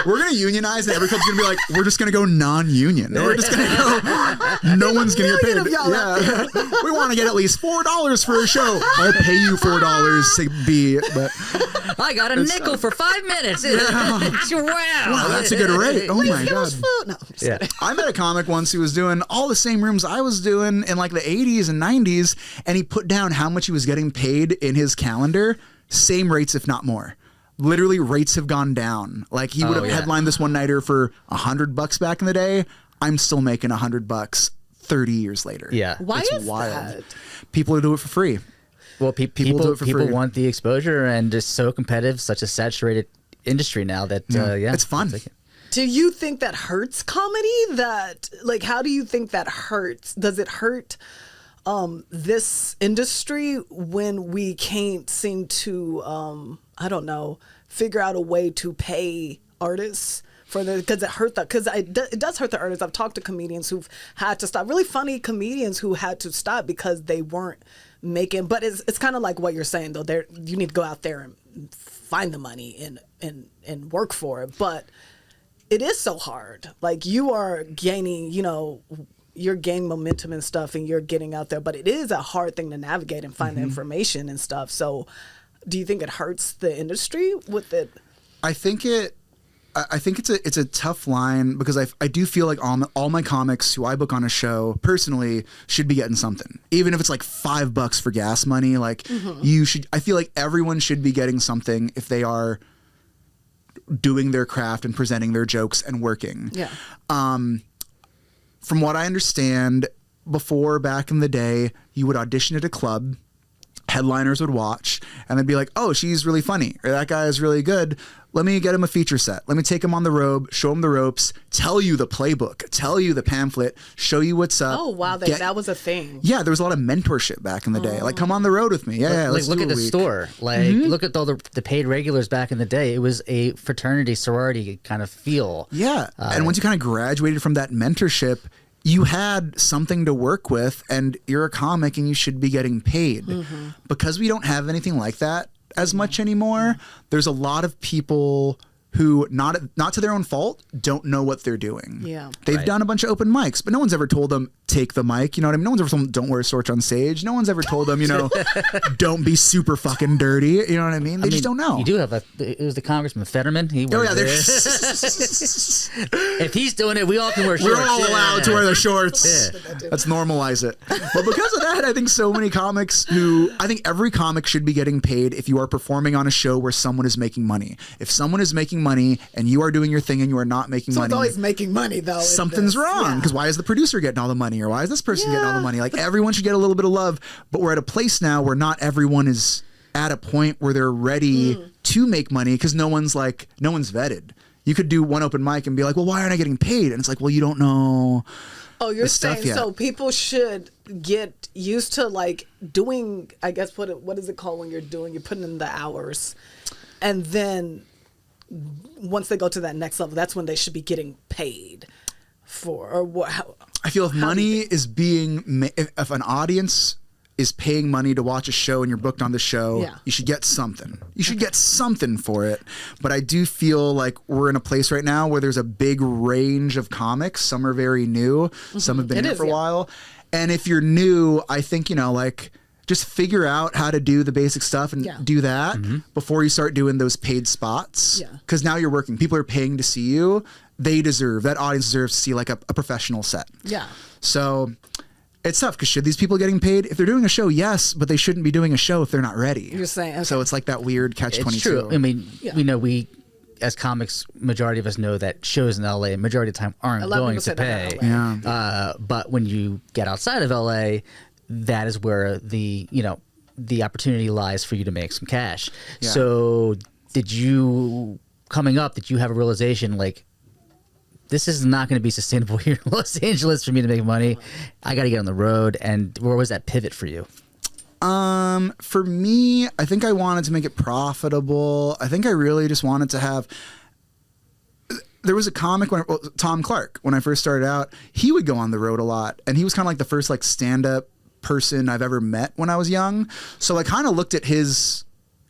We're gonna unionize, and every club's gonna be like, we're just gonna go non-union. We're just gonna go. No one's gonna get million paid. of y'all out Yeah, we want to get at least $4 for a show. I'll pay you $4 to be. But I got a nickel for 5 minutes. Wow, that's a good rate. Oh my god. Food. No, I'm just Yeah. kidding. I met a comic once who was doing all the same rooms I was doing in like the 80s and 90s, and he put down how much he was getting paid in his calendar. Same rates, if not more. Literally, rates have gone down. Like he would have yeah. headlined this one nighter for $100 back in the day. I'm still making $100 30 years later. Yeah. Why It's is wild. that? People who do it for free. Well, do people it for free. want the exposure, and it's so competitive, such a saturated industry now that It's fun. Do you think that hurts comedy? That like, how do you think that hurts? Does it hurt this industry when we can't seem to I don't know, figure out a way to pay artists for the, because it does hurt the artists. I've talked to comedians who've had to stop, really funny comedians who had to stop because they weren't making. But it's kind of like what you're saying though. You need to go out there and find the money and work for it. But it is so hard. Like you are gaining, you're gaining momentum and stuff, and you're getting out there. But it is a hard thing to navigate and find the information and stuff. So, do you think it hurts the industry with it? I think I think it's a tough line because I do feel like all my comics who I book on a show personally should be getting something, even if it's like $5 for gas money. Like you should. I feel like everyone should be getting something if they are doing their craft and presenting their jokes and working. Yeah. From what I understand, before back in the day, you would audition at a club. Headliners would watch and they'd be like, oh, she's really funny, or that guy is really good. Let me get him a feature set. Let me take him on the road, show him the ropes, tell you the playbook, tell you the pamphlet, show you what's up. Oh, wow. That was a thing. Yeah, there was a lot of mentorship back in the day. Like, come on the road with me. Yeah, like, look at the store. Like, look at all the paid regulars back in the day. It was a fraternity, sorority kind of feel. Yeah. And once you kind of graduated from that mentorship, you had something to work with, and you're a comic and you should be getting paid. Because we don't have anything like that as much anymore, there's a lot of people who, not to their own fault, don't know what they're doing. Yeah. They've done a bunch of open mics, but no one's ever told them, take the mic. You know what I mean? No one's ever told them, don't wear shorts on stage. No one's ever told them, don't be super fucking dirty. You know what I mean? They just don't know. You do have it was the Congressman Fetterman. If he's doing it, we all can wear shorts. We're all allowed to wear the shorts. Let's normalize it. But because of that, I think so many comics I think every comic should be getting paid if you are performing on a show where someone is making money. If someone is making money and you are doing your thing and you are not making money. Someone's always making money, though. Something's wrong. Because why is the producer getting all the money? Or why is this person getting all the money? Like, everyone should get a little bit of love. But we're at a place now where not everyone is at a point where they're ready to make money, because no one's vetted. You could do one open mic and be like, well, why aren't I getting paid? And it's like, well, you don't know. Oh, you're saying so people should get used to like doing, I guess, what is it called when you're putting in the hours, and then once they go to that next level, that's when they should be getting paid for, or what? I feel if money is being, if an audience is paying money to watch a show and you're booked on the show, you should get something. You should get something for it. But I do feel like we're in a place right now where there's a big range of comics. Some are very new. Some have been here for a while. And if you're new, I think, like, just figure out how to do the basic stuff and do that before you start doing those paid spots. Because now you're working. People are paying to see you. That audience deserves to see like a professional set. Yeah. So it's tough because should these people getting paid? If they're doing a show, yes, but they shouldn't be doing a show if they're not ready. You're saying, okay. So it's like that weird catch-22. It's true. I mean, we know as comics, majority of us know that shows in LA, majority of the time aren't going to pay. But when you get outside of LA, that is where the opportunity lies for you to make some cash. Yeah. So did you have a realization like, this is not going to be sustainable here in Los Angeles for me to make money? I got to get on the road. And where was that pivot for you? For me, I think I wanted to make it profitable. I think I really just wanted to have. There was a comic Tom Clark, when I first started out, he would go on the road a lot, and he was kind of like the first like stand-up person I've ever met when I was young. So I kind of looked at his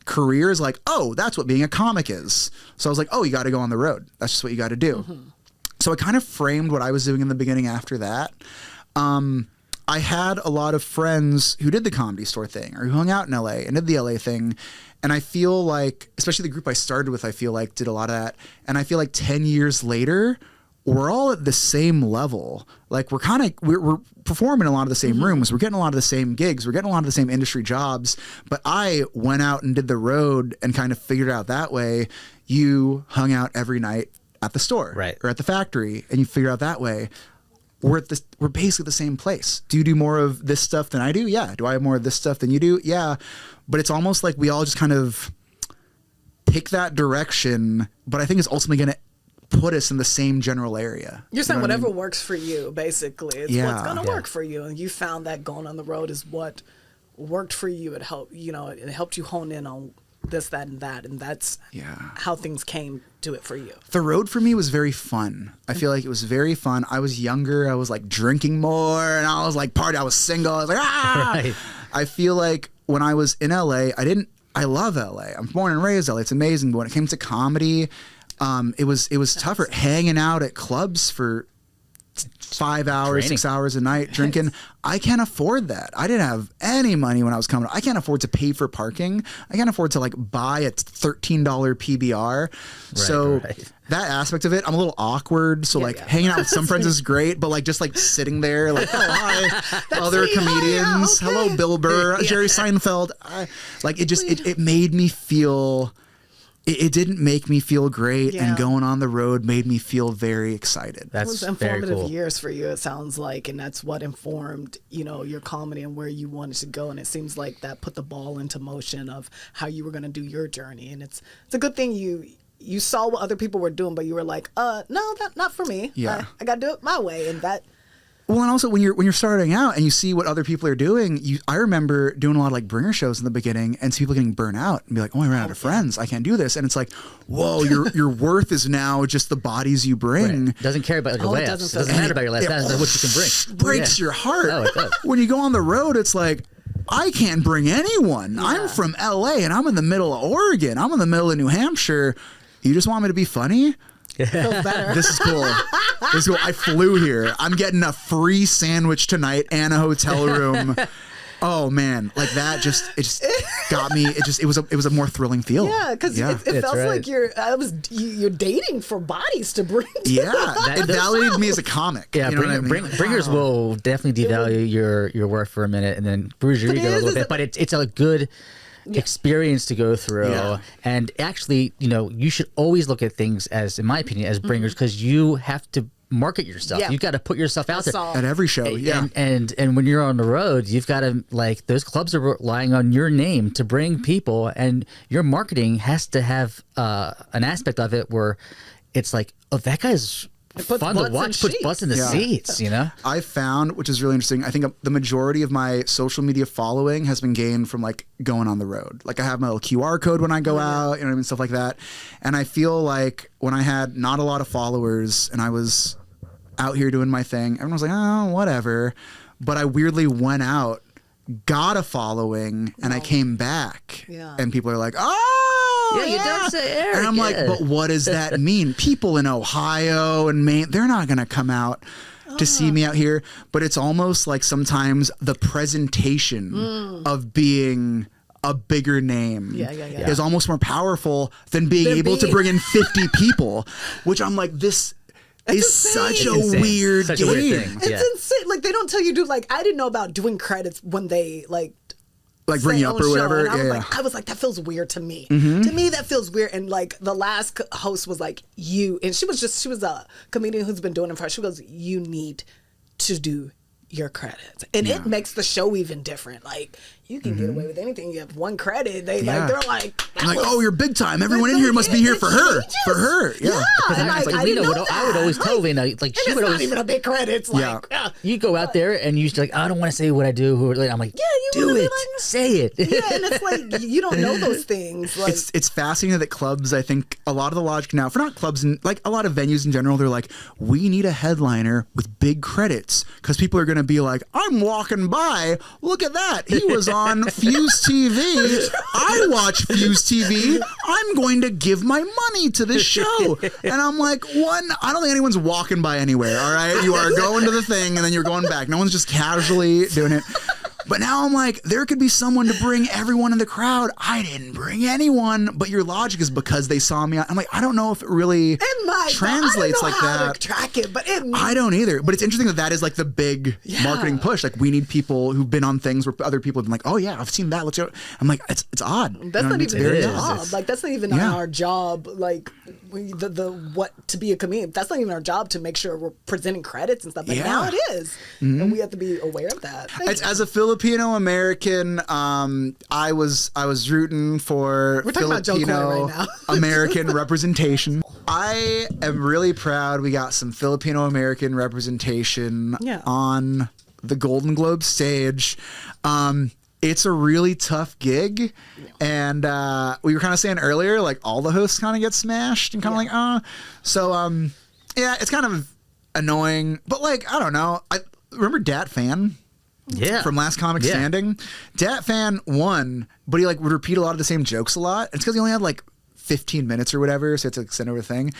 career as like, oh, that's what being a comic is. So I was like, oh, you got to go on the road. That's just what you got to do. So I kind of framed what I was doing in the beginning after that. I had a lot of friends who did the Comedy Store thing or who hung out in LA and did the LA thing. And I feel like, especially the group I started with, I feel like did a lot of that. And I feel like 10 years later, we're all at the same level. Like we're performing in a lot of the same rooms. We're getting a lot of the same gigs. We're getting a lot of the same industry jobs. But I went out and did the road and kind of figured it out that way. You hung out every night at the store or at the factory, and you figure out that way. We're basically the same place. Do you do more of this stuff than I do? Yeah. Do I have more of this stuff than you do? Yeah. But it's almost like we all just kind of pick that direction, but I think it's ultimately going to put us in the same general area. You're saying whatever works for you, basically. It's what's going to work for you. And you found that going on the road is what worked for you. It helped, it helped you hone in on this, that, and that. And that's how things came to it for you. The road for me was very fun. I feel like it was very fun. I was younger. I was like drinking more, and I was like I was single. I was like, I feel like when I was in LA, I love LA. I'm born and raised LA. It's amazing. But when it came to comedy, it was tougher hanging out at clubs for 5 hours, Training. 6 hours a night drinking. I can't afford that. I didn't have any money when I was coming. I can't afford to pay for parking. I can't afford to like buy a $13 PBR. So that aspect of it, I'm a little awkward. So hanging out with some friends is great, but like just like sitting there like, oh, hi, other comedians. Hello, Bill Burr, Jerry Seinfeld. It made me feel. It didn't make me feel great, and going on the road made me feel very excited. That's it was informative very cool. years for you, it sounds like, and that's what informed, your comedy and where you wanted to go. And it seems like that put the ball into motion of how you were going to do your journey. And it's a good thing you saw what other people were doing, but you were like, no, not for me. Yeah, I got to do it my way, and that. Well, and also when you're starting out and you see what other people are doing, I remember doing a lot of like bringer shows in the beginning and see people getting burnt out and be like, oh, I ran out of friends. I can't do this. And it's like, whoa, your worth is now just the bodies you bring. Right. Doesn't care about your laughs. Doesn't matter about your laughs. That's what you can bring. Breaks your heart. Oh, it does. When you go on the road, it's like, I can't bring anyone. Yeah. I'm from LA and I'm in the middle of Oregon. I'm in the middle of New Hampshire. You just want me to be funny? Feels better. This is cool. I flew here. I'm getting a free sandwich tonight and a hotel room. Oh man, like that it just got me. It was a more thrilling feel. Yeah, because it felt like you're dating for bodies to bring. Yeah, it validated me as a comic. Yeah, bringers will definitely devalue your worth for a minute and then bruise your ego a little bit. But it's a good experience to go through, and actually, you should always look at things as, in my opinion, as bringers, because you have to market yourself. You've got to put yourself out there at every show. And when you're on the road, you've got to, like, those clubs are relying on your name to bring people, and your marketing has to have an aspect of it where it's like, oh, that guy's fun to watch, puts butts in the seats, I found, which is really interesting, I think the majority of my social media following has been gained from like going on the road. Like I have my little QR code when I go out, you know what I mean, stuff like that. And I feel like when I had not a lot of followers and I was out here doing my thing, everyone was like, oh, whatever. But I weirdly went out, got a following, and I came back, and people are like, oh, you don't say Eric. And I'm like, but what does that mean? People in Ohio and Maine, they're not going to come out to see me out here. But it's almost like sometimes the presentation of being a bigger name is almost more powerful than being able to bring in 50 people, which I'm like, this is such a weird thing. It's insane. Like, they don't tell you, I didn't know about doing credits when they bring you up or whatever. I was like, that feels weird to me. To me, that feels weird. And like the last host was like, and she was a comedian who's been doing it for her. She goes, you need to do your credits, and it makes the show even different. Like, you can get away with anything. You have one credit. They're like, oh, you're big time. Everyone in here must be here for her. For her. Yeah. I would always tell Lena, like, she would always, not even a big credit. It's like, you go out there and you like, I don't want to say what I do. I'm like, do it. Say it. Yeah, and it's like, you don't know those things. Like, it's fascinating that clubs, I think a lot of the logic now, for not clubs and like a lot of venues in general, they're like, we need a headliner with big credits because people are going to be like, I'm walking by, look at that, he was on Fuse TV, I watch Fuse TV, I'm going to give my money to this show. And I'm like, I don't think anyone's walking by anywhere, all right? You are going to the thing and then you're going back. No one's just casually doing it. But now I'm like, there could be someone to bring everyone in the crowd. I didn't bring anyone, but your logic is because they saw me. I'm like, I don't know if it really translates like that. I don't know how to track it, but I don't either. But it's interesting that is like the big marketing push. Like, we need people who've been on things where other people have been like, oh yeah, I've seen that. Let's go. I'm like, it's odd. That's not even our job. Like, that's not even our job. Like, to be a comedian. That's not even our job to make sure we're presenting credits and stuff. But now it is, and we have to be aware of that. As a Filipino American, I was rooting for Filipino American representation. I am really proud we got some Filipino American representation on the Golden Globe stage. It's a really tough gig, and we were kind of saying earlier, like, all the hosts kind of get smashed and kind of like, so it's kind of annoying, but like, I don't know. I remember Dat Fan. From Last Comic Standing. Dat Fan won, but he like would repeat a lot of the same jokes a lot. It's because he only had like 15 minutes or whatever, so it's like extend over thing.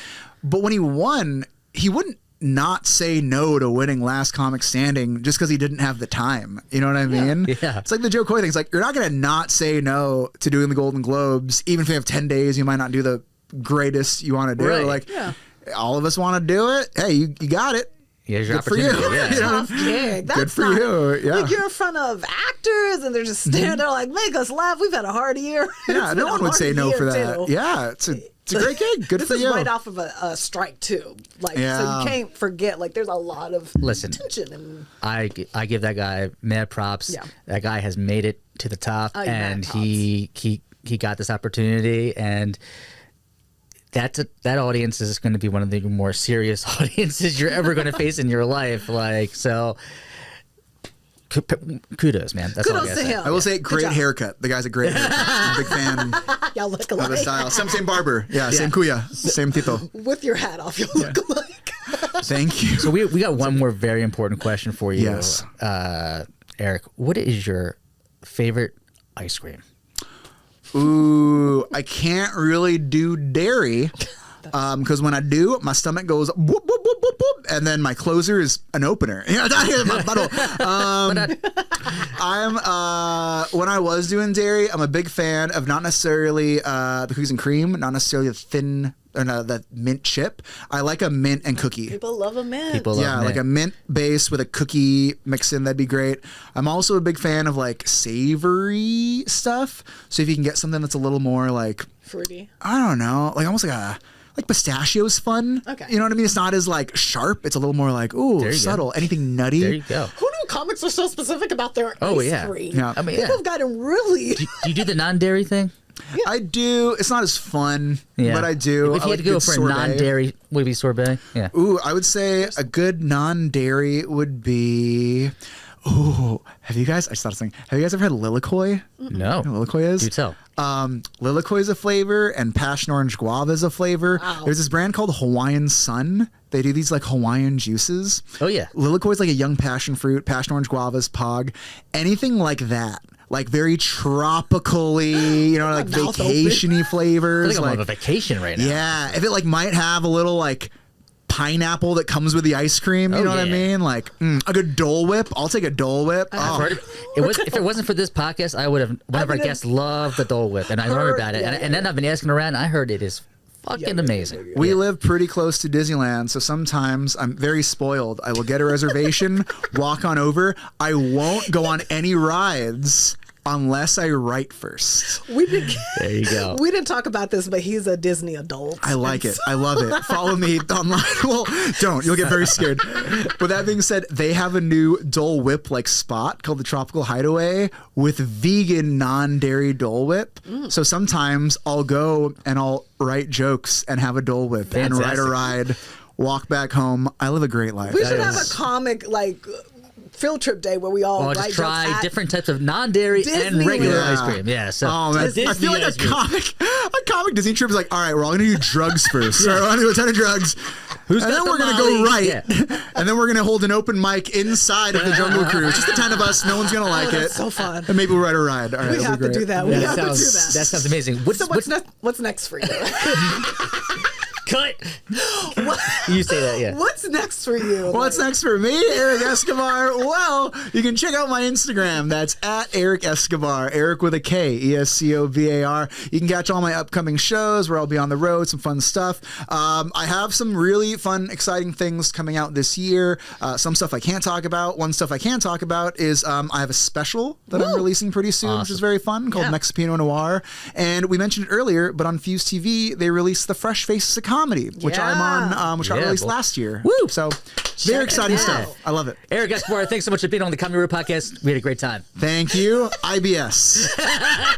But when he won, he wouldn't not say no to winning Last Comic Standing just because he didn't have the time. You know what I mean? Yeah. It's like the Joe Coy thing. It's like, you're not going to not say no to doing the Golden Globes. Even if you have 10 days, you might not do the greatest you want to do. Right. Like, all of us want to do it. Hey, you got it. Here's your Good for you. opportunity. Yeah. You know? Tough gig. That's Good for not, you. Yeah. Like, you're in front of actors and they're just standing there like, make us laugh. We've had a hard year. Yeah, It's no been a one would hard say no year, for that. too. Yeah, it's a great gig. Good This for is you. right off of a strike too. Like, so Yeah. you can't forget. Like, there's a lot of Listen. tension and I give that guy mad props. Yeah. That guy has made it to the top, Oh, and mad he got this opportunity, and that audience is going to be one of the more serious audiences you're ever going to face in your life. Like, so kudos, man. That's all I kudos gotta to say. him. I will say, great job. haircut. The guy's a great haircut. I'm a big fan Y'all look of the alike. style. Same barber. Yeah, same kuya. Same tito. With your hat off, you look alike. Thank you. So we got one more very important question for you, Yes. Eric. What is your favorite ice cream? Ooh, I can't really do dairy because when I do, my stomach goes whoop, whoop, whoop, whoop, whoop, and then my closure is an opener. You know, my bottle. When I was doing dairy, I'm a big fan of not necessarily the cookies and cream, not necessarily the thin or no, the mint chip. I like a mint and cookie. People love a mint. People love Yeah, mint. like a mint base with a cookie mix in, that'd be great. I'm also a big fan of like savory stuff. So if you can get something that's a little more like, Fruity. I don't know, like almost like pistachio's fun. Okay. You know what I mean? It's not as like sharp. It's a little more like, ooh, There you subtle. Anything nutty. There you go. Who knew comics are so specific about their Oh, ice yeah. cream? Yeah. I mean, People yeah. have gotten really. Do you do the non-dairy thing? I do. It's not as fun, Yeah. but I do. If I you like had to go good for sorbet. a non-dairy, would it be sorbet? Yeah. Ooh, I would say a good non-dairy would be. Ooh, have you guys? I just thought of something. Have you guys ever had Lilikoi? No. You know what Lilikoi is? Do tell. Lilikoi is a flavor, and passion orange guava is a flavor. Wow. There's this brand called Hawaiian Sun. They do these like Hawaiian juices. Oh, yeah. Lilikoi is like a young passion fruit. Passion orange guava is pog. Anything like that. Like very tropically, you know, like My mouth vacation-y I flavors. think I'm like, on a vacation right now. yeah, if it like might have a little like pineapple that comes with the ice cream, you Oh, know what I yeah. mean? Like a good Dole Whip. I'll take a Dole Whip. I've Oh. heard if it wasn't for this podcast, I would have. One of our would've guests loved the Dole Whip, and I learned heard- about it. yeah, And then I've been asking around. And I heard it is fucking amazing. We live pretty close to Disneyland, so sometimes I'm very spoiled. I will get a reservation, walk on over. I won't go on any rides unless I write first. We didn't. There you go. We didn't talk about this, but he's a Disney adult. I like it. I love it. Follow me online. Well, don't. You'll get very scared. With that being said, they have a new Dole Whip like spot called the Tropical Hideaway with vegan non-dairy Dole Whip. So sometimes I'll go and I'll write jokes and have a Dole Whip and ride a Fantastic. ride, walk back home. I live a great life. We should That have a is- comic like field trip day where we all Well, write just jokes try at- different types of non-dairy and Disney. regular Yeah. ice cream. Yeah. So Oh man, I Disney feel like ice cream. a comic Disney trip is like, all right, we're all gonna do drugs first. So we're gonna do a ton of drugs. And got then the we're gonna Molly? go right, Yeah. and then we're gonna hold an open mic inside of the Jungle Cruise. Just the 10 of us. No one's gonna like it. that's so fun. And maybe we'll ride a ride. All right, We it'll have be to great. do that. We That have to do sounds, that. that sounds amazing. So what's next for you? Cut. You say that, yeah. What's next for you? What's next for me, Erik Escobar? Well, you can check out my Instagram. That's at Erik Escobar, Eric with a K, Escobar. You can catch all my upcoming shows where I'll be on the road, some fun stuff. I have some really fun, exciting things coming out this year. Some stuff I can't talk about. One stuff I can talk about is I have a special that I'm releasing pretty soon, which is very fun, called Yeah. Mexipino Noir. And we mentioned it earlier, but on Fuse TV, they released The Fresh Faces of Comedy, which Yeah. I'm on, which I Yeah, released boy. last year. Woo! So very it exciting out. stuff. I love it. Eric Escobar, thanks so much for being on the Comedy Road podcast. We had a great time. Thank you, IBS.